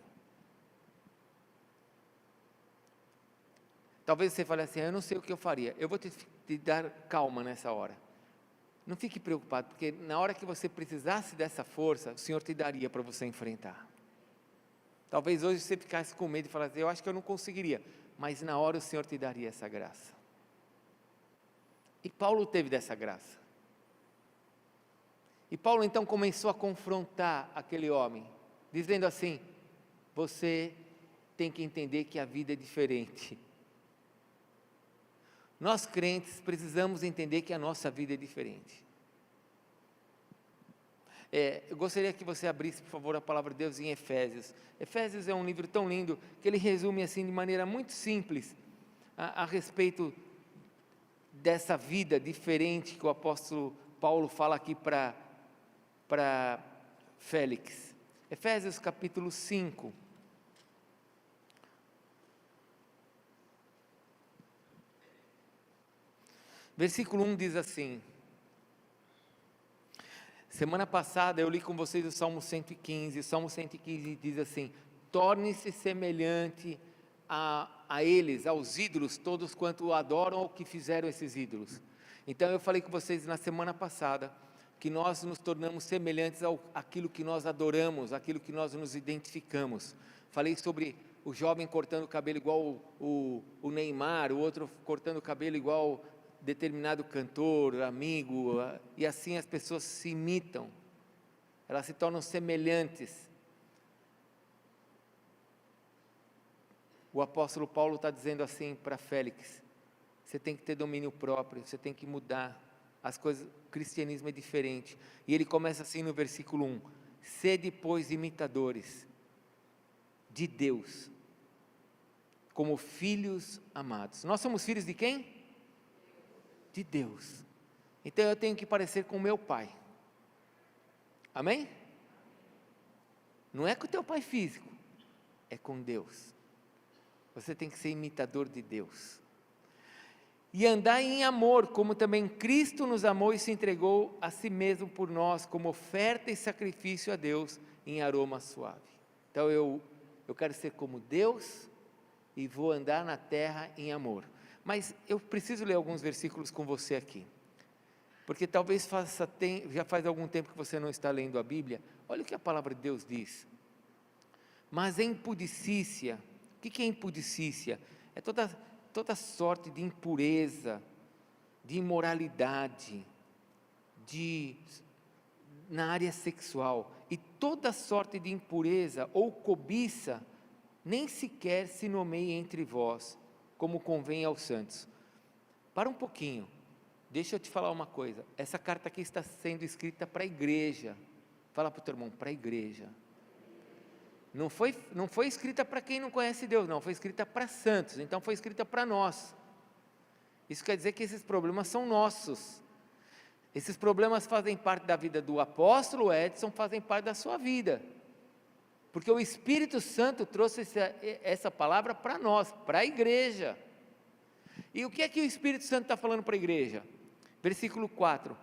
Talvez você fale assim, eu não sei o que eu faria. Eu vou te dar calma nessa hora. Não fique preocupado, porque na hora que você precisasse dessa força, o Senhor te daria para você enfrentar. Talvez hoje você ficasse com medo e falasse, eu acho que eu não conseguiria, mas na hora o Senhor te daria essa graça. E Paulo teve dessa graça. E Paulo então começou a confrontar aquele homem, dizendo assim, você tem que entender que a vida é diferente. Nós crentes precisamos entender que a nossa vida é diferente. Eu gostaria que você abrisse, por favor, a palavra de Deus em Efésios. Efésios é um livro tão lindo, que ele resume assim de maneira muito simples, a respeito dessa vida diferente que o apóstolo Paulo fala aqui para Félix. Efésios capítulo 5. Versículo 1 diz assim, semana passada eu li com vocês o Salmo 115, o Salmo 115 diz assim, torne-se semelhante a eles, aos ídolos, todos quanto o adoram ou que fizeram esses ídolos. Então eu falei com vocês na semana passada, que nós nos tornamos semelhantes àquilo que nós adoramos, àquilo que nós nos identificamos. Falei sobre o jovem cortando o cabelo igual o Neymar, o outro cortando o cabelo igual determinado cantor, amigo, e assim as pessoas se imitam, elas se tornam semelhantes. O apóstolo Paulo está dizendo assim para Félix, você tem que ter domínio próprio, você tem que mudar, as coisas, o cristianismo é diferente, e ele começa assim no versículo 1, sede pois imitadores de Deus, como filhos amados. Nós somos filhos de quem? De Deus. Então eu tenho que parecer com o meu pai. Amém? Não é com o teu pai físico, é com Deus. Você tem que ser imitador de Deus. E andar em amor, como também Cristo nos amou e se entregou a si mesmo por nós, como oferta e sacrifício a Deus em aroma suave. Então eu quero ser como Deus e vou andar na terra em amor. Mas eu preciso ler alguns versículos com você aqui, porque talvez já faz algum tempo que você não está lendo a Bíblia. Olha o que a palavra de Deus diz. Mas a impudicícia, o que é impudicícia? É toda sorte de impureza, de imoralidade, na área sexual, e toda sorte de impureza ou cobiça, nem sequer se nomeie entre vós, como convém aos santos. Para um pouquinho, deixa eu te falar uma coisa, essa carta aqui está sendo escrita para a igreja, fala para o teu irmão, para a igreja, não foi escrita para quem não conhece Deus, não, foi escrita para santos, então foi escrita para nós. Isso quer dizer que esses problemas são nossos, esses problemas fazem parte da vida do apóstolo Edson, fazem parte da sua vida, porque o Espírito Santo trouxe essa palavra para nós, para a igreja. E o que é que o Espírito Santo está falando para a igreja? Versículo 4,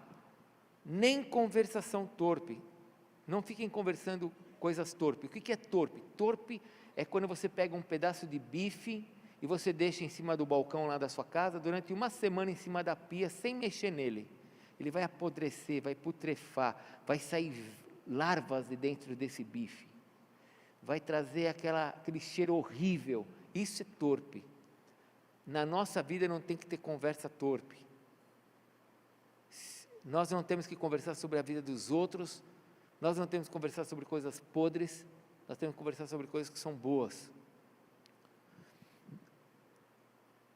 nem conversação torpe, não fiquem conversando coisas torpes. O que é torpe? Torpe é quando você pega um pedaço de bife e você deixa em cima do balcão lá da sua casa, durante uma semana em cima da pia, sem mexer nele. Ele vai apodrecer, vai putrefar, vai sair larvas de dentro desse bife, vai trazer aquele cheiro horrível. Isso é torpe. Na nossa vida não tem que ter conversa torpe. Nós não temos que conversar sobre a vida dos outros, nós não temos que conversar sobre coisas podres, nós temos que conversar sobre coisas que são boas.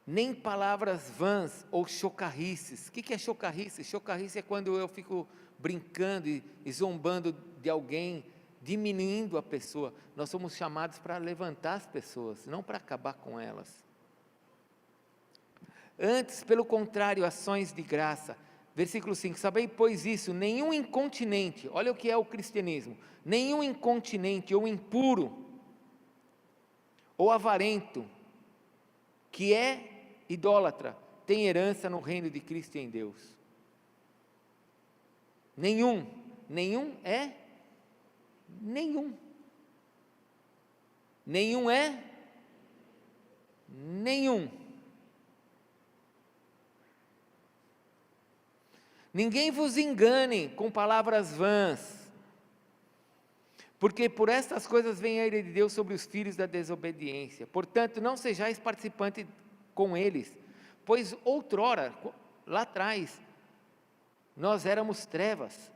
nem palavras vãs ou chocarrices. O que é chocarrice? Chocarrice é quando eu fico brincando e zombando de alguém, diminuindo a pessoa. Nós somos chamados para levantar as pessoas, não para acabar com elas. Antes, pelo contrário, ações de graça. Versículo 5, sabei, pois isso, nenhum incontinente, olha o que é o cristianismo, nenhum incontinente ou impuro, ou avarento, que é idólatra, tem herança no reino de Cristo e em Deus. Nenhum é, nenhum é, nenhum. Ninguém vos engane com palavras vãs, porque por estas coisas vem a ira de Deus sobre os filhos da desobediência. Portanto, não sejais participantes com eles, pois outrora, lá atrás, nós éramos trevas,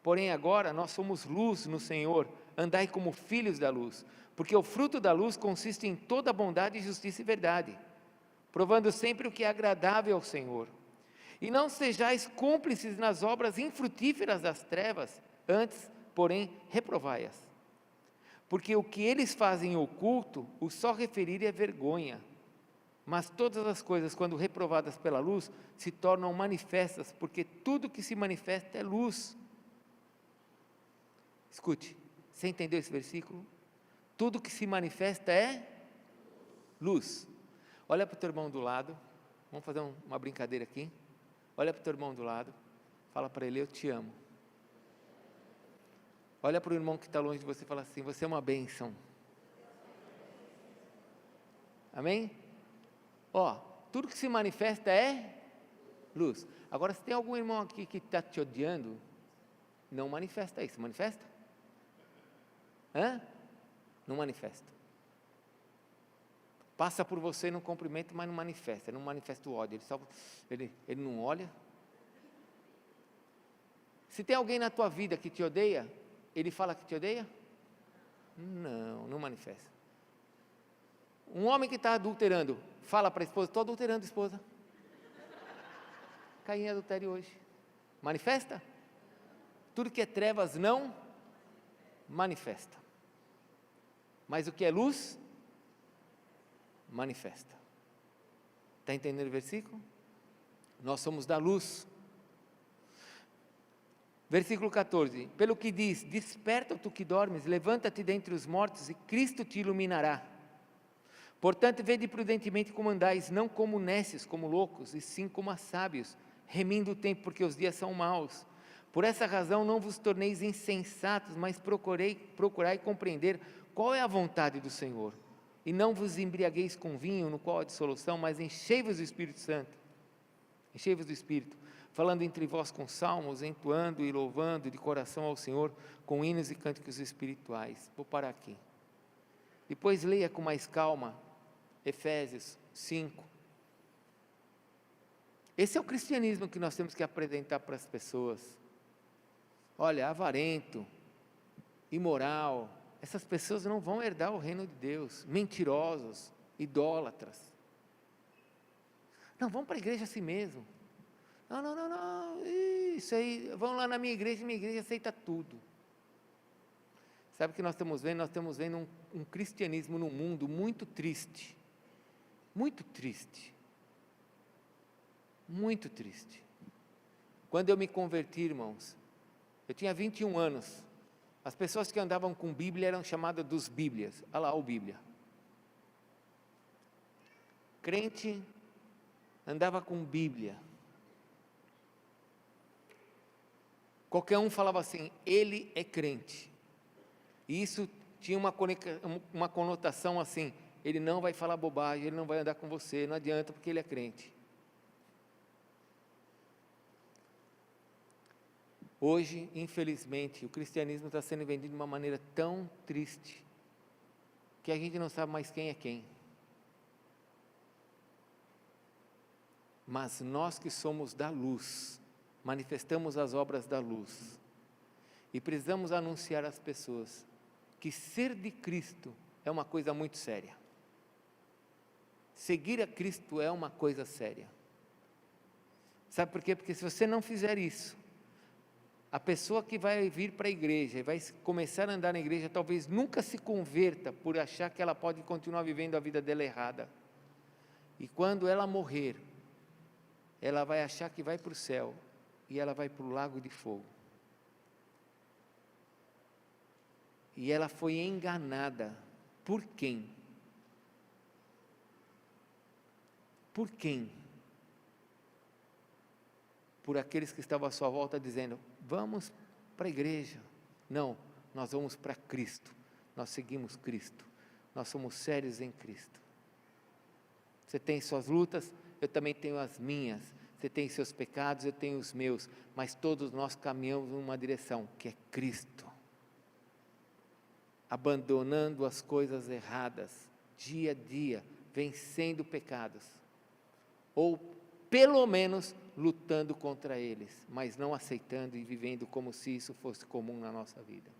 porém agora nós somos luz no Senhor. Andai como filhos da luz, porque o fruto da luz consiste em toda bondade, justiça e verdade, provando sempre o que é agradável ao Senhor. E não sejais cúmplices nas obras infrutíferas das trevas, antes, porém, reprovai-as. Porque o que eles fazem em oculto, o só referir é vergonha. Mas todas as coisas, quando reprovadas pela luz, se tornam manifestas, porque tudo que se manifesta é luz. Escute, você entendeu esse versículo? Tudo que se manifesta é luz. Olha para o teu irmão do lado, vamos fazer uma brincadeira aqui. Olha para o teu irmão do lado, fala para ele, eu te amo. Olha para o irmão que está longe de você e fala assim, você é uma bênção. Amém? Tudo que se manifesta é luz. Agora, se tem algum irmão aqui que está te odiando, não manifesta isso, manifesta? Não manifesta. Passa por você no cumprimento, mas não manifesta o ódio, ele não olha. Se tem alguém na tua vida que te odeia, ele fala que te odeia? Não manifesta. Um homem que está adulterando, fala para a esposa, estou adulterando a esposa. Caim adultério hoje. Manifesta? Tudo que é trevas não manifesta. Mas o que é luz, manifesta. Está entendendo o versículo? Nós somos da luz. Versículo 14, pelo que diz, desperta tu que dormes, levanta-te dentre os mortos e Cristo te iluminará. Portanto, vede prudentemente como andais, não como nécios, como loucos, e sim como a sábios, remindo o tempo, porque os dias são maus. Por essa razão não vos torneis insensatos, mas procurai compreender qual é a vontade do Senhor. E não vos embriagueis com vinho, no qual há dissolução, mas enchei-vos do Espírito Santo. Enchei-vos do Espírito, falando entre vós com salmos, entoando e louvando de coração ao Senhor, com hinos e cânticos espirituais. Vou parar aqui. Depois leia com mais calma, Efésios 5. Esse é o cristianismo que nós temos que apresentar para as pessoas. Olha, avarento, imoral, essas pessoas não vão herdar o reino de Deus. Mentirosos, idólatras. Não, vão para a igreja assim mesmo. Não, isso aí, vão lá na minha igreja aceita tudo. Sabe o que nós estamos vendo? Nós estamos vendo um cristianismo no mundo muito triste. Muito triste. Muito triste. Quando eu me converti, irmãos, eu tinha 21 anos. As pessoas que andavam com Bíblia eram chamadas dos Bíblias. Olha lá, o Bíblia. Crente andava com Bíblia. Qualquer um falava assim, ele é crente. E isso tinha uma conotação assim, ele não vai falar bobagem, ele não vai andar com você, não adianta porque ele é crente. Hoje, infelizmente, o cristianismo está sendo vendido de uma maneira tão triste, que a gente não sabe mais quem é quem. Mas nós que somos da luz, manifestamos as obras da luz, e precisamos anunciar às pessoas, que ser de Cristo é uma coisa muito séria. Seguir a Cristo é uma coisa séria. Sabe por quê? Porque se você não fizer isso, a pessoa que vai vir para a igreja e vai começar a andar na igreja, talvez nunca se converta por achar que ela pode continuar vivendo a vida dela errada. E quando ela morrer, ela vai achar que vai para o céu e ela vai para o lago de fogo. E ela foi enganada. Por quem? Por quem? Por aqueles que estavam à sua volta dizendo, vamos para a igreja. Não, nós vamos para Cristo, nós seguimos Cristo, nós somos sérios em Cristo. Você tem suas lutas, eu também tenho as minhas, você tem seus pecados, eu tenho os meus, mas todos nós caminhamos numa direção, que é Cristo. Abandonando as coisas erradas, dia a dia, vencendo pecados, ou pelo menos lutando contra eles, mas não aceitando e vivendo como se isso fosse comum na nossa vida.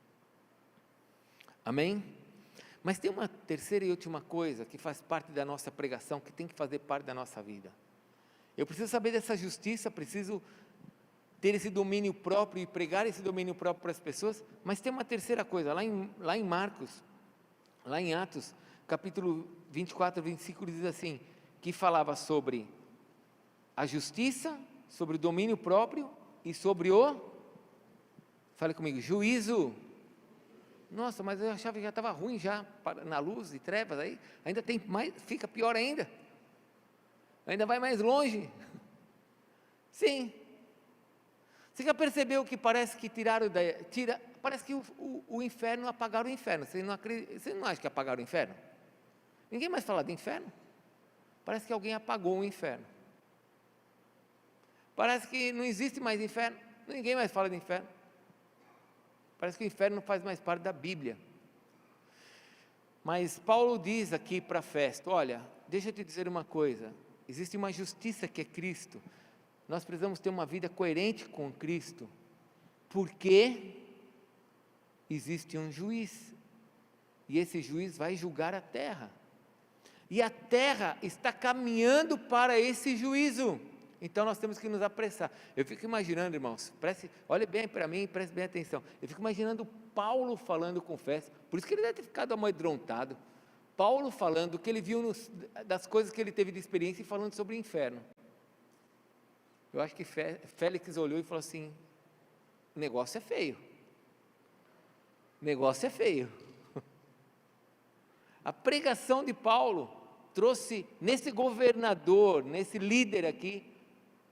Amém? Mas tem uma terceira e última coisa que faz parte da nossa pregação, que tem que fazer parte da nossa vida. Eu preciso saber dessa justiça, preciso ter esse domínio próprio e pregar esse domínio próprio para as pessoas, mas tem uma terceira coisa, lá em Marcos, lá em Atos, capítulo 24, 25, diz assim, que falava sobre a justiça, sobre o domínio próprio e sobre fale comigo, juízo. Nossa, mas eu achava que já estava ruim já, na luz e trevas, aí ainda tem mais, fica pior ainda, ainda vai mais longe. Sim. Você já percebeu que parece que parece que o inferno, apagaram o inferno, você não acha que apagaram o inferno? Ninguém mais fala de inferno? Parece que alguém apagou o inferno. Parece que não existe mais inferno, ninguém mais fala de inferno. Parece que o inferno não faz mais parte da Bíblia. Mas Paulo diz aqui para Festo, olha, deixa eu te dizer uma coisa, existe uma justiça que é Cristo, nós precisamos ter uma vida coerente com Cristo, porque existe um juiz, e esse juiz vai julgar a terra, e a terra está caminhando para esse juízo, então nós temos que nos apressar. Eu fico imaginando, irmãos, olhe bem para mim, preste bem atenção, eu fico imaginando Paulo falando com Festo, por isso que ele deve ter ficado amedrontado, Paulo falando o que ele viu das coisas que ele teve de experiência e falando sobre o inferno. Eu acho que Félix olhou e falou assim, o negócio é feio, a pregação de Paulo trouxe nesse governador, nesse líder aqui,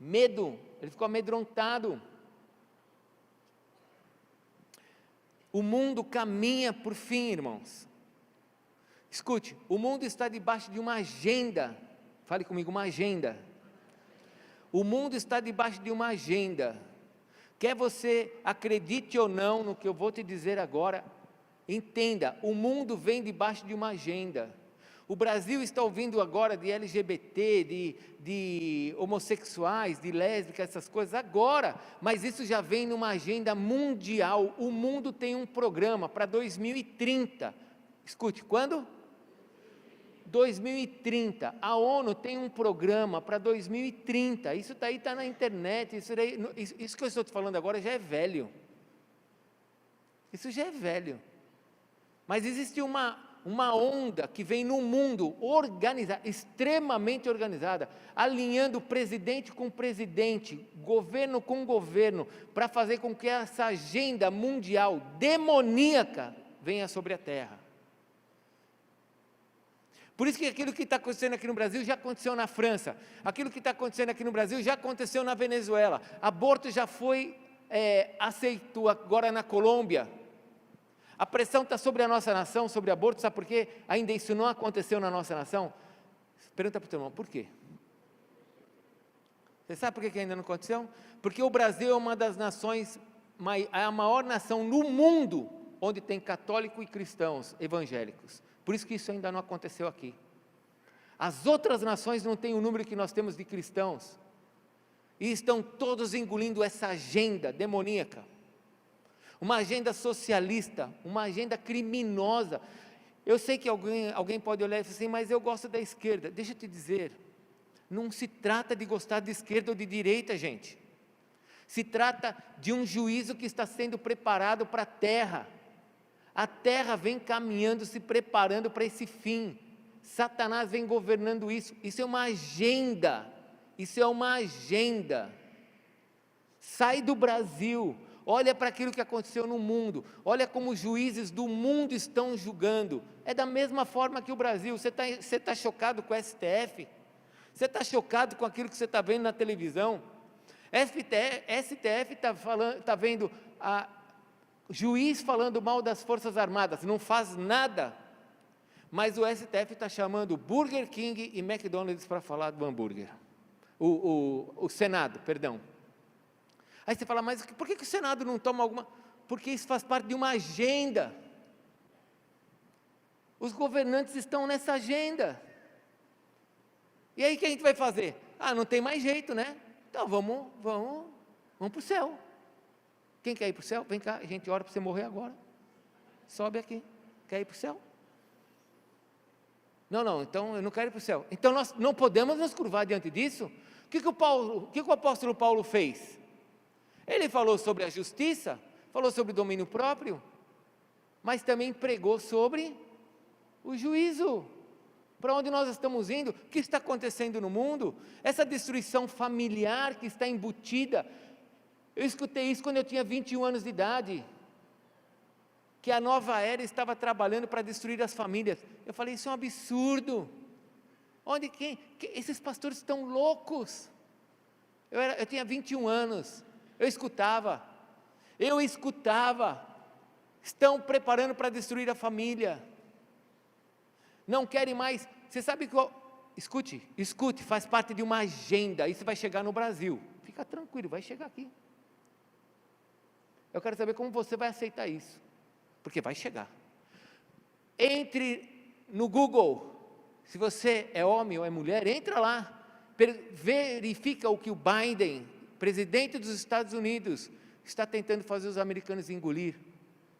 medo, ele ficou amedrontado. O mundo caminha por fim, irmãos. Escute, o mundo está debaixo de uma agenda, fale comigo, uma agenda. O mundo está debaixo de uma agenda, quer você acredite ou não no que eu vou te dizer agora, entenda, o mundo vem debaixo de uma agenda. O Brasil está ouvindo agora de LGBT, de homossexuais, de lésbicas, essas coisas agora, mas isso já vem numa agenda mundial. O mundo tem um programa para 2030, escute, quando? 2030, a ONU tem um programa para 2030, isso daí está na internet, isso que eu estou te falando agora já é velho, isso já é velho, mas existe uma onda que vem no mundo, organizada, extremamente organizada, alinhando presidente com presidente, governo com governo, para fazer com que essa agenda mundial demoníaca venha sobre a terra. Por isso que aquilo que está acontecendo aqui no Brasil já aconteceu na França, aquilo que está acontecendo aqui no Brasil já aconteceu na Venezuela, aborto já foi aceito agora na Colômbia, a pressão está sobre a nossa nação, sobre aborto, sabe por quê? Ainda isso não aconteceu na nossa nação? Pergunta para o teu irmão, por quê? Você sabe por que ainda não aconteceu? Porque o Brasil é uma das nações, é a maior nação no mundo, onde tem católico e cristãos evangélicos, por isso que isso ainda não aconteceu aqui. As outras nações não têm o número que nós temos de cristãos, e estão todos engolindo essa agenda demoníaca, uma agenda socialista, uma agenda criminosa. Eu sei que alguém pode olhar e falar assim, mas eu gosto da esquerda. Deixa eu te dizer, não se trata de gostar de esquerda ou de direita, gente. Se trata de um juízo que está sendo preparado para a terra. A terra vem caminhando, se preparando para esse fim. Satanás vem governando isso. Isso é uma agenda. Isso é uma agenda. Sai do Brasil. Olha para aquilo que aconteceu no mundo, olha como os juízes do mundo estão julgando, é da mesma forma que o Brasil. Você tá chocado com o STF? Você está chocado com aquilo que você está vendo na televisão? STF está vendo juiz falando mal das Forças Armadas, não faz nada, mas o STF está chamando Burger King e McDonald's para falar do hambúrguer, o Senado, perdão. Aí você fala, mas por que o Senado não toma alguma? Porque isso faz parte de uma agenda. Os governantes estão nessa agenda. E aí o que a gente vai fazer? Não tem mais jeito, né? Então vamos para o céu. Quem quer ir para o céu? Vem cá, a gente ora para você morrer agora. Sobe aqui. Quer ir para o céu? Não, então eu não quero ir para o céu. Então nós não podemos nos curvar diante disso? O que o apóstolo Paulo fez? Ele falou sobre a justiça, falou sobre o domínio próprio, mas também pregou sobre o juízo. Para onde nós estamos indo? O que está acontecendo no mundo? Essa destruição familiar que está embutida. Eu escutei isso quando eu tinha 21 anos de idade, que a nova era estava trabalhando para destruir as famílias. Eu falei, isso é um absurdo. Esses pastores estão loucos. Eu tinha 21 anos. Eu escutava, estão preparando para destruir a família, não querem mais, você sabe que, escute, faz parte de uma agenda, isso vai chegar no Brasil, fica tranquilo, vai chegar aqui, eu quero saber como você vai aceitar isso, porque vai chegar. Entre no Google, se você é homem ou é mulher, entra lá, verifica o que o Biden, presidente dos Estados Unidos, está tentando fazer os americanos engolir,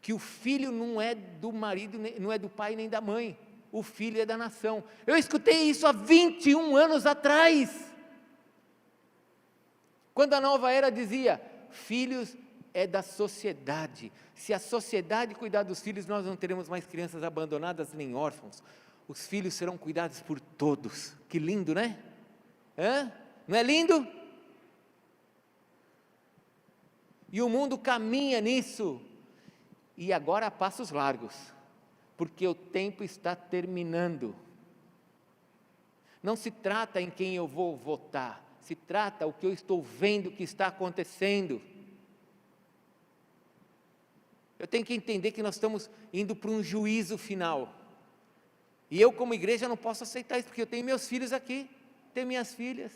que o filho não é do marido, não é do pai nem da mãe, o filho é da nação. Eu escutei isso há 21 anos atrás, quando a nova era dizia, filhos é da sociedade, se a sociedade cuidar dos filhos, nós não teremos mais crianças abandonadas nem órfãos, os filhos serão cuidados por todos. Que lindo, né? Não é lindo? E o mundo caminha nisso, e agora a passos largos, porque o tempo está terminando. Não se trata em quem eu vou votar, se trata o que eu estou vendo que está acontecendo. Eu tenho que entender que nós estamos indo para um juízo final, e eu como igreja não posso aceitar isso, porque eu tenho meus filhos aqui, tenho minhas filhas,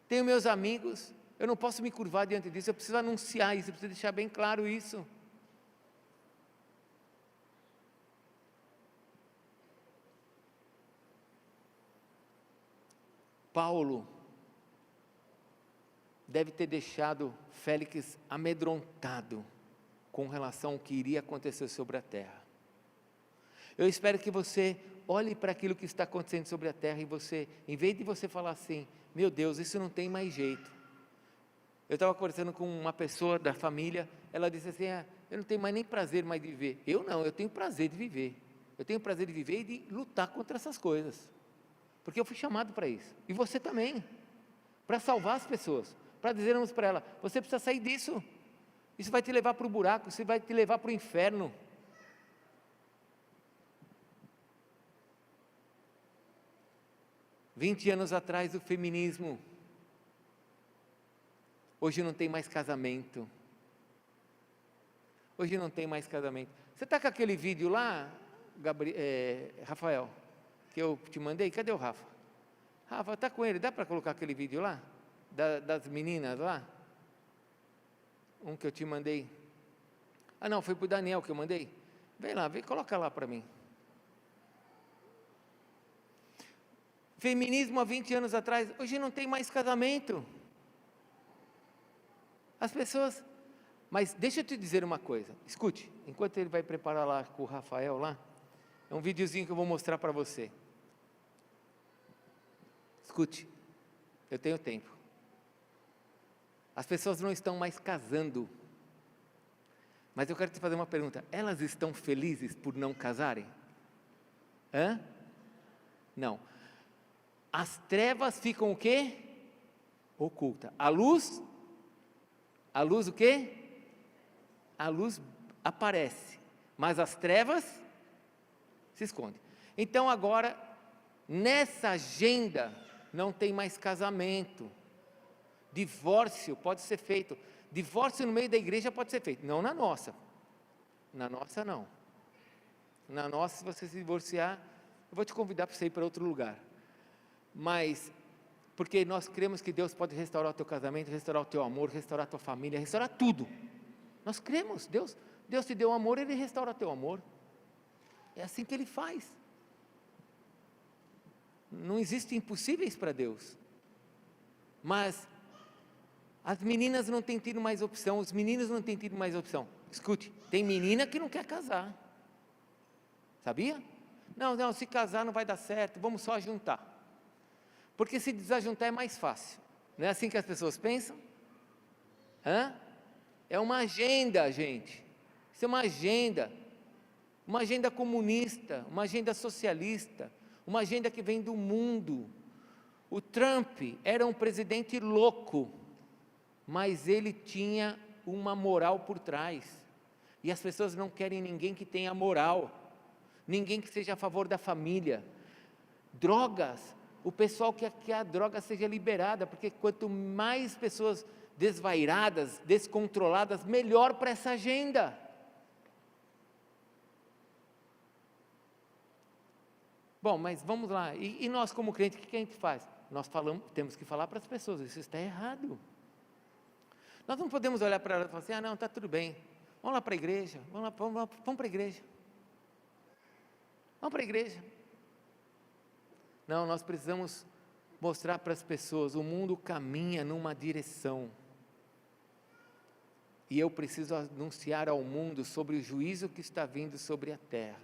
tenho meus amigos, eu não posso me curvar diante disso, eu preciso anunciar isso, eu preciso deixar bem claro isso. Paulo deve ter deixado Félix amedrontado com relação ao que iria acontecer sobre a terra. Eu espero que você olhe para aquilo que está acontecendo sobre a terra e você, em vez de você falar assim, meu Deus, isso não tem mais jeito. Eu estava conversando com uma pessoa da família, ela disse assim, eu não tenho mais nem prazer mais de viver. Eu não, eu tenho prazer de viver. Eu tenho prazer de viver e de lutar contra essas coisas. Porque eu fui chamado para isso. E você também. Para salvar as pessoas. Para dizermos para ela, você precisa sair disso. Isso vai te levar para o buraco, isso vai te levar para o inferno. Vinte anos atrás o feminismo. Hoje não tem mais casamento. Hoje não tem mais casamento. Você está com aquele vídeo lá, Rafael, que eu te mandei? Cadê o Rafa? Rafa, está com ele? Dá para colocar aquele vídeo lá? Das meninas lá? Um que eu te mandei. Não, foi para o Daniel que eu mandei. Vem lá, coloca lá para mim. Feminismo há 20 anos atrás, hoje não tem mais casamento. As pessoas, mas deixa eu te dizer uma coisa, escute, enquanto ele vai preparar lá com o Rafael lá, É um videozinho que eu vou mostrar para você. Escute, eu tenho tempo. As pessoas não estão mais casando. Mas eu quero te fazer uma pergunta. Elas estão felizes por não casarem? Hã? Não. As trevas ficam o quê? Oculta. A luz o quê? A luz aparece, mas as trevas se escondem. Então agora, nessa agenda, não tem mais casamento. Divórcio pode ser feito. Divórcio no meio da igreja pode ser feito. Não na nossa. Na nossa não. Na nossa, se você se divorciar, eu vou te convidar para você ir para outro lugar. Mas, porque nós cremos que Deus pode restaurar o teu casamento, restaurar o teu amor, restaurar a tua família, restaurar tudo. Nós cremos, Deus te deu amor, Ele restaura teu amor. É assim que Ele faz. Não existem impossíveis para Deus. Mas as meninas não têm tido mais opção, os meninos não têm tido mais opção. Escute, tem menina que não quer casar. Sabia? Não, se casar não vai dar certo, vamos só juntar. Porque se desajuntar é mais fácil. Não é assim que as pessoas pensam? Hã? É uma agenda, gente. Isso é uma agenda comunista, uma agenda socialista, uma agenda que vem do mundo. O Trump era um presidente louco, mas ele tinha uma moral por trás. E as pessoas não querem ninguém que tenha moral, ninguém que seja a favor da família. Drogas, o pessoal quer que a droga seja liberada, porque quanto mais pessoas desvairadas, descontroladas, melhor para essa agenda. Bom, mas vamos lá, e nós como crentes, o que a gente faz? Nós temos que falar para as pessoas, isso está errado. Nós não podemos olhar para ela e falar assim, não, está tudo bem, vamos lá para a igreja, vamos para a igreja. Vamos para a igreja. Não, nós precisamos mostrar para as pessoas, o mundo caminha numa direção. E eu preciso anunciar ao mundo sobre o juízo que está vindo sobre a terra.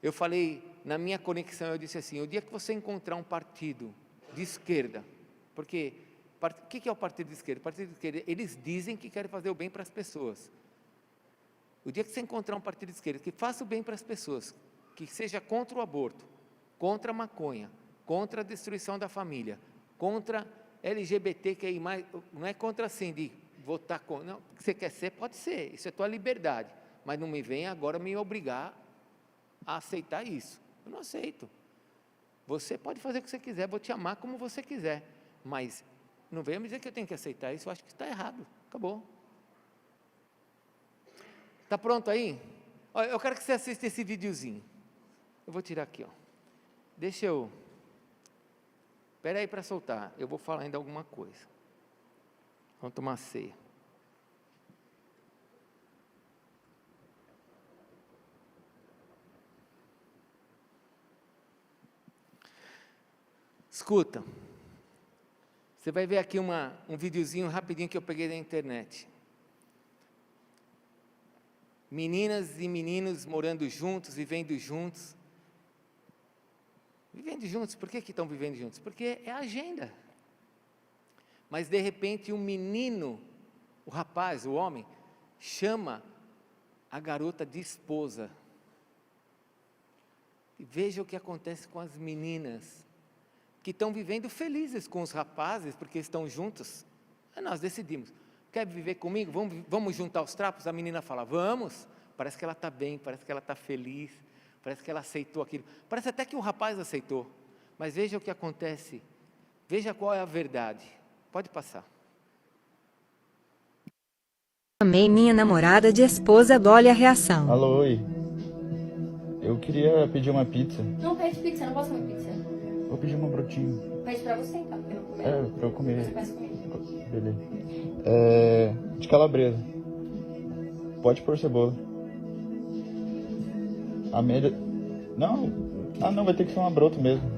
Eu falei, na minha conexão, eu disse assim, o dia que você encontrar um partido de esquerda, porque, o que é o partido de esquerda? O partido de esquerda, eles dizem que querem fazer o bem para as pessoas. O dia que você encontrar um partido de esquerda que faça o bem para as pessoas, que seja contra o aborto, contra a maconha, contra a destruição da família, contra LGBT, que é mais, não é contra assim de votar contra, não, o que você quer ser, pode ser, isso é tua liberdade, mas não me venha agora me obrigar a aceitar isso. Eu não aceito. Você pode fazer o que você quiser, vou te amar como você quiser, mas não venha me dizer que eu tenho que aceitar isso, eu acho que está errado, acabou. Está pronto aí? Olha, eu quero que você assista esse videozinho. Eu vou tirar aqui, ó. Deixa eu... Espera aí para soltar, eu vou falar ainda alguma coisa. Vamos tomar ceia. Escuta, você vai ver aqui um videozinho rapidinho que eu peguei da internet. Meninas e meninos morando juntos, vivendo juntos. Vivendo juntos, por que estão vivendo juntos? Porque é a agenda. Mas de repente um menino, o rapaz, o homem, chama a garota de esposa. E veja o que acontece com as meninas, que estão vivendo felizes com os rapazes, porque estão juntos. Aí nós decidimos, quer viver comigo? Vamos juntar os trapos? A menina fala, vamos. Parece que ela está bem, parece que ela está feliz, parece que ela aceitou aquilo. Parece até que o rapaz aceitou. Mas veja o que acontece, veja qual é a verdade. Pode passar. Chamei minha namorada de esposa, olha a reação. Alô, oi. Eu queria pedir uma pizza. Não pede pizza, não posso comer pizza. Vou pedir uma brotinho. Pede pra você então, porque eu não comer. Pra eu comer. Você faz comigo. Beleza. De calabresa. Pode pôr cebola. A média... Não. Não, vai ter que ser uma broto mesmo.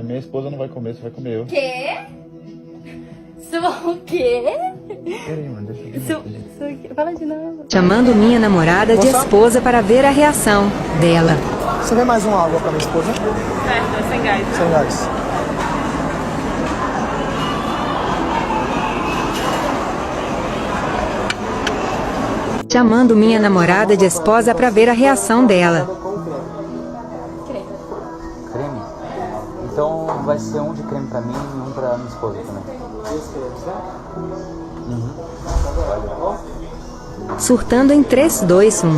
Minha esposa não vai comer, você vai comer eu. Quê? Sou o quê? Peraí, mano, deixa eu Fala de novo. Chamando minha namorada de esposa para ver a reação dela. Você vê mais uma água pra minha esposa? Certo, sem gás. Sem gás. Chamando minha namorada de esposa para ver a reação dela. Creme? Então vai ser um de creme pra mim e um pra minha esposa também. Surtando em 3, 2, 1.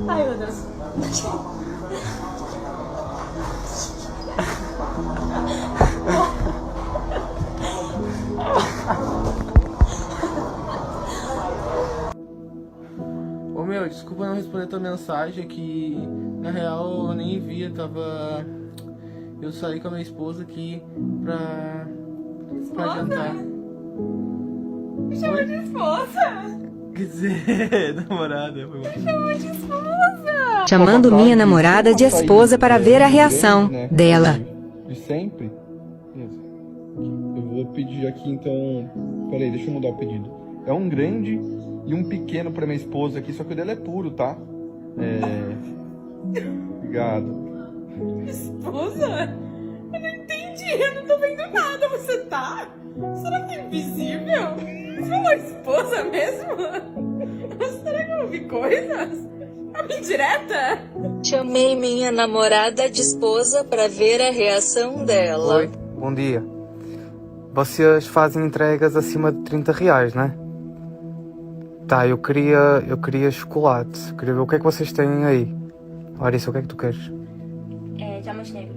Ai, meu Deus. Ô meu, desculpa não responder tua mensagem, que na real eu nem vi, eu saí com a minha esposa aqui pra jantar. Me chama de esposa. Quer dizer, namorada, foi mal. Me chama de esposa. Chamando minha namorada de esposa para ver a reação dela. De sempre? Beleza. Eu vou pedir aqui então. Peraí, deixa eu mudar o pedido. É um grande e um pequeno pra minha esposa aqui, só que o dele é puro, tá? Obrigado. Esposa? Eu não entendi, eu não tô vendo nada. Você tá? Será que é invisível? Você falou esposa mesmo? Será que eu ouvi coisas? Uma indireta? Chamei minha namorada de esposa para ver a reação dela. Oi, bom dia. Vocês fazem entregas acima de R$30, né? Tá, eu queria chocolate. Queria ver o que é que vocês têm aí. Larissa, o que é que tu queres? Diamante negro.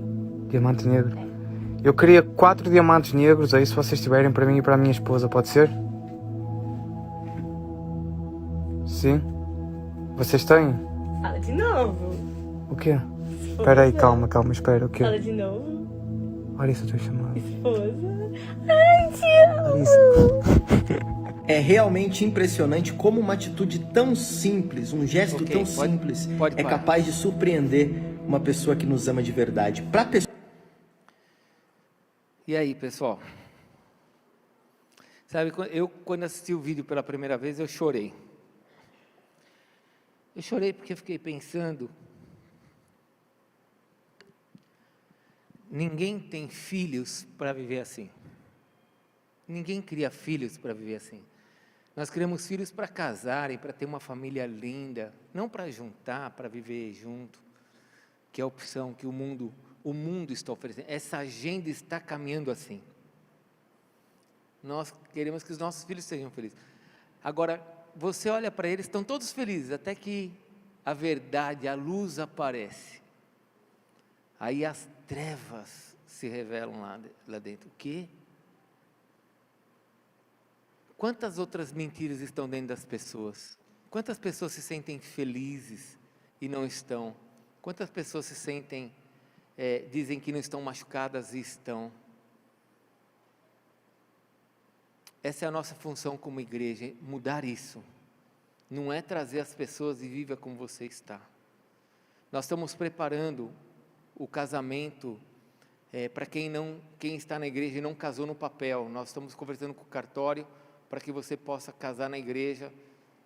Diamante negro? Eu queria 4 diamantes negros aí, se vocês tiverem para mim e para a minha esposa, pode ser? Sim? Vocês têm? Fala de novo. O quê? Espera aí, calma, espera, o quê? Fala de novo. Larissa, estou chamando. Esposa. Ai, te amo. Larissa. É realmente impressionante como uma atitude tão simples, um gesto tão simples, é capaz de surpreender uma pessoa que nos ama de verdade. E aí, pessoal? Sabe, eu quando assisti o vídeo pela primeira vez, eu chorei. Eu chorei porque eu fiquei pensando, ninguém tem filhos para viver assim. Ninguém cria filhos para viver assim. Nós criamos filhos para casarem, para ter uma família linda, não para juntar, para viver junto, que é a opção que o mundo está oferecendo. Essa agenda está caminhando assim. Nós queremos que os nossos filhos sejam felizes. Agora, você olha para eles, estão todos felizes, até que a verdade, a luz aparece. Aí as trevas se revelam lá dentro. O quê? Quantas outras mentiras estão dentro das pessoas? Quantas pessoas se sentem felizes e não estão? Quantas pessoas se sentem, dizem que não estão machucadas e estão? Essa é a nossa função como igreja, mudar isso. Não é trazer as pessoas e viva como você está. Nós estamos preparando o casamento para quem está na igreja e não casou no papel. Nós estamos conversando com o cartório para que você possa casar na igreja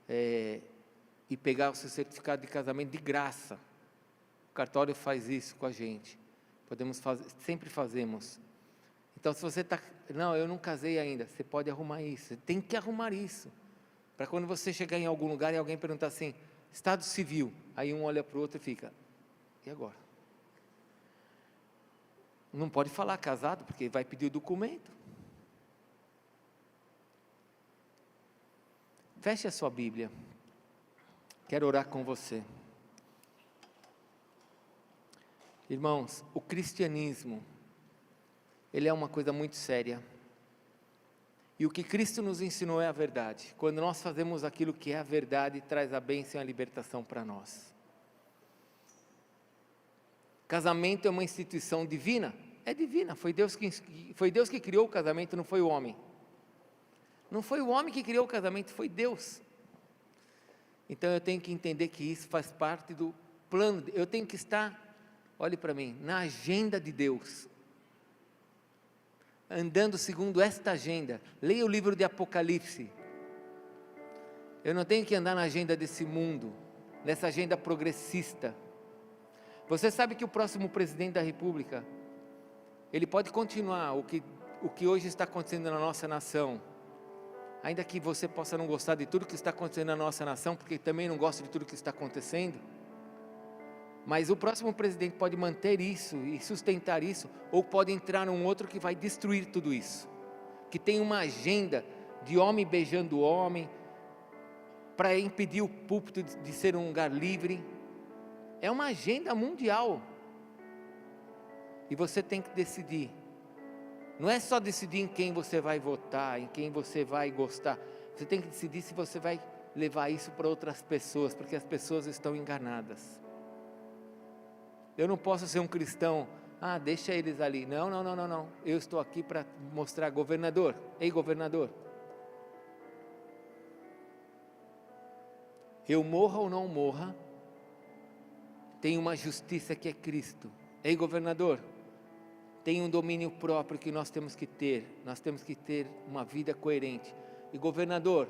e pegar o seu certificado de casamento de graça. O cartório faz isso com a gente. Podemos fazer, sempre fazemos. Então, se você está, não, eu não casei ainda, você pode arrumar isso, você tem que arrumar isso, para quando você chegar em algum lugar e alguém perguntar assim, estado civil, aí um olha para o outro e fica, e agora? Não pode falar casado, porque vai pedir o documento. Feche a sua Bíblia, quero orar com você. Irmãos, o cristianismo, ele é uma coisa muito séria, e o que Cristo nos ensinou é a verdade. Quando nós fazemos aquilo que é a verdade, traz a bênção e a libertação para nós. Casamento é uma instituição divina? É divina, foi Deus que criou o casamento, não foi o homem. Não foi o homem que criou o casamento, foi Deus. Então eu tenho que entender que isso faz parte do plano, eu tenho que estar, olhe para mim, na agenda de Deus, andando segundo esta agenda. Leia o livro de Apocalipse. Eu não tenho que andar na agenda desse mundo, nessa agenda progressista. Você sabe que o próximo presidente da República, ele pode continuar o que hoje está acontecendo na nossa nação, ainda que você possa não gostar de tudo que está acontecendo na nossa nação, porque também não gosta de tudo que está acontecendo, mas o próximo presidente pode manter isso e sustentar isso, ou pode entrar um outro que vai destruir tudo isso, que tem uma agenda de homem beijando homem, para impedir o púlpito de ser um lugar livre. É uma agenda mundial, e você tem que decidir. Não é só decidir em quem você vai votar, em quem você vai gostar, você tem que decidir se você vai levar isso para outras pessoas, porque as pessoas estão enganadas. Eu não posso ser um cristão, deixa eles ali, não, eu estou aqui para mostrar, governador, ei governador, eu morra ou não morra, tem uma justiça que é Cristo, ei governador, tem um domínio próprio que nós temos que ter uma vida coerente, e governador,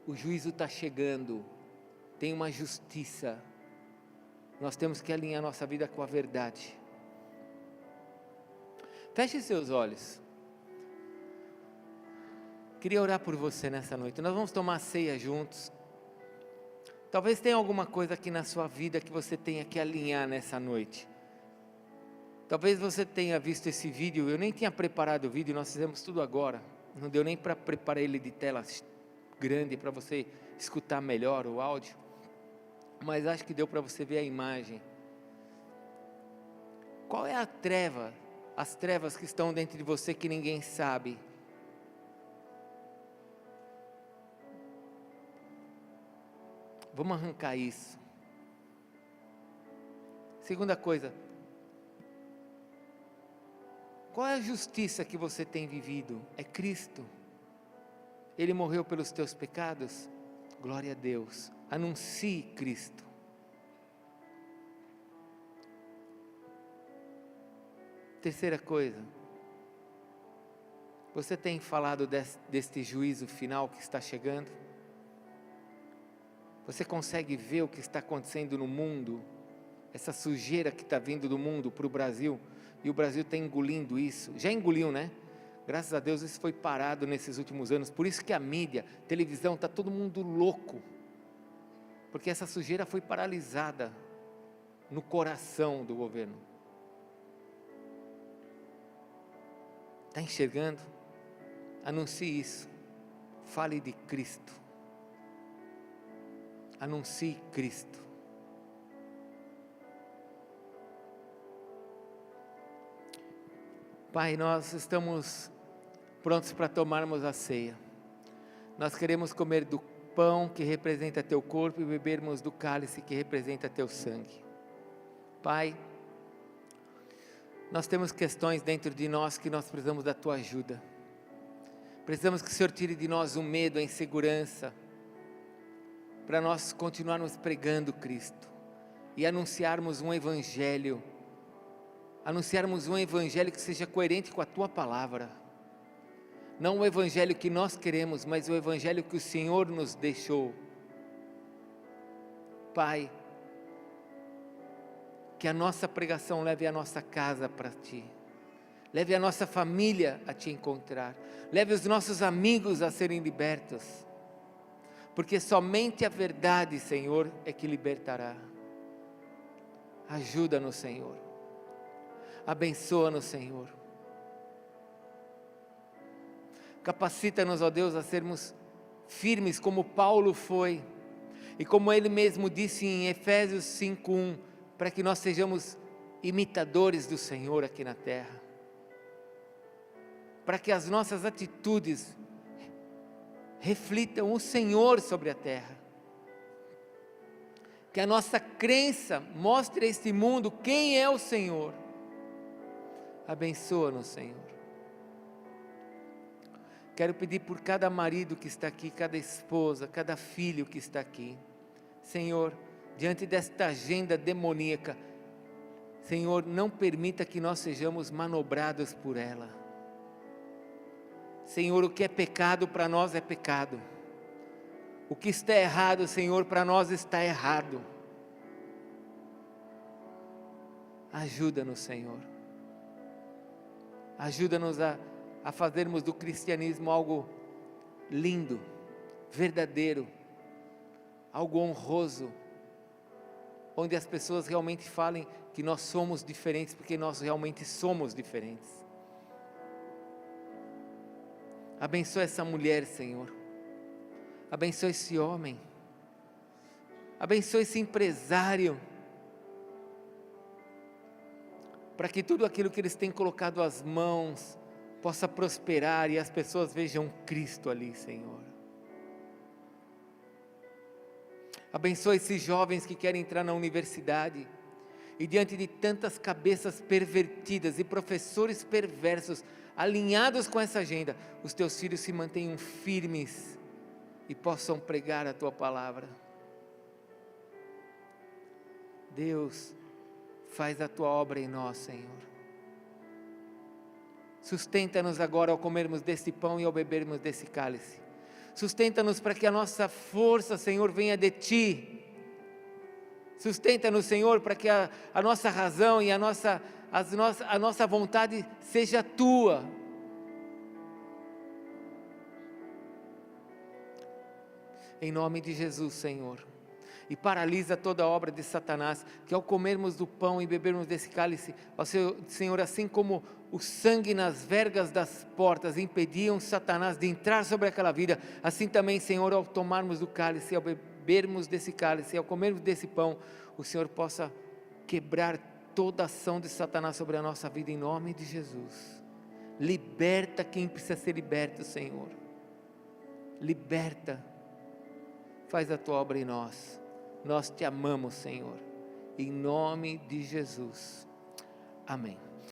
o juízo está chegando, tem uma justiça, nós temos que alinhar nossa vida com a verdade. Feche seus olhos. Queria orar por você nessa noite. Nós vamos tomar ceia juntos. Talvez tenha alguma coisa aqui na sua vida que você tenha que alinhar nessa noite. Talvez você tenha visto esse vídeo, eu nem tinha preparado o vídeo, nós fizemos tudo agora. Não deu nem para preparar ele de tela grande para você escutar melhor o áudio. Mas acho que deu para você ver a imagem. Qual é a treva, as trevas que estão dentro de você que ninguém sabe? Vamos arrancar isso. Segunda coisa, qual é a justiça que você tem vivido? É Cristo. Ele morreu pelos teus pecados? Glória a Deus. Anuncie Cristo. Terceira coisa, você tem falado deste juízo final que está chegando? Você consegue ver o que está acontecendo no mundo? Essa sujeira que está vindo do mundo para o Brasil, e o Brasil está engolindo isso, já engoliu, né? Graças a Deus isso foi parado nesses últimos anos, por isso que a mídia, televisão, está todo mundo louco, porque essa sujeira foi paralisada no coração do governo. Está enxergando? Anuncie isso, fale de Cristo, anuncie Cristo. Pai, nós estamos prontos para tomarmos a ceia. Nós queremos comer do pão que representa teu corpo e bebermos do cálice que representa teu sangue. Pai, nós temos questões dentro de nós que nós precisamos da tua ajuda. Precisamos que o Senhor tire de nós o medo, a insegurança, para nós continuarmos pregando Cristo e anunciarmos um evangelho que seja coerente com a tua palavra. Não o evangelho que nós queremos, mas o evangelho que o Senhor nos deixou. Pai, que a nossa pregação leve a nossa casa para ti, leve a nossa família a te encontrar, leve os nossos amigos a serem libertos, porque somente a verdade, Senhor, é que libertará. Ajuda-nos, Senhor. Abençoa-nos, Senhor. Capacita-nos, ó Deus, a sermos firmes como Paulo foi, e como ele mesmo disse em Efésios 5:1, para que nós sejamos imitadores do Senhor aqui na terra, para que as nossas atitudes reflitam o Senhor sobre a terra, que a nossa crença mostre a este mundo quem é o Senhor. Abençoa-nos, Senhor. Quero pedir por cada marido que está aqui, cada esposa, cada filho que está aqui, Senhor, diante desta agenda demoníaca, Senhor, não permita que nós sejamos manobrados por ela. Senhor, o que é pecado para nós é pecado. O que está errado, Senhor, para nós está errado. Ajuda-nos, Senhor. Ajuda-nos a fazermos do cristianismo algo lindo, verdadeiro, algo honroso, onde as pessoas realmente falem que nós somos diferentes, porque nós realmente somos diferentes. Abençoa essa mulher, Senhor. Abençoa esse homem. Abençoa esse empresário. Para que tudo aquilo que eles têm colocado as mãos possa prosperar e as pessoas vejam Cristo ali, Senhor. Abençoa esses jovens que querem entrar na universidade e diante de tantas cabeças pervertidas e professores perversos alinhados com essa agenda, os teus filhos se mantenham firmes e possam pregar a tua palavra. Deus, faz a tua obra em nós, Senhor. Sustenta-nos agora ao comermos desse pão e ao bebermos desse cálice. Sustenta-nos para que a nossa força, Senhor, venha de Ti. Sustenta-nos, Senhor, para que a nossa razão e a nossa vontade seja Tua. Em nome de Jesus, Senhor. E paralisa toda a obra de Satanás, que ao comermos do pão e bebermos desse cálice, Senhor, assim como o sangue nas vergas das portas impediam Satanás de entrar sobre aquela vida, assim também, Senhor, ao tomarmos do cálice, ao bebermos desse cálice, ao comermos desse pão, o Senhor possa quebrar toda a ação de Satanás sobre a nossa vida, em nome de Jesus. Liberta quem precisa ser liberto, Senhor. Liberta. Faz a tua obra em nós. Nós te amamos, Senhor, em nome de Jesus. Amém.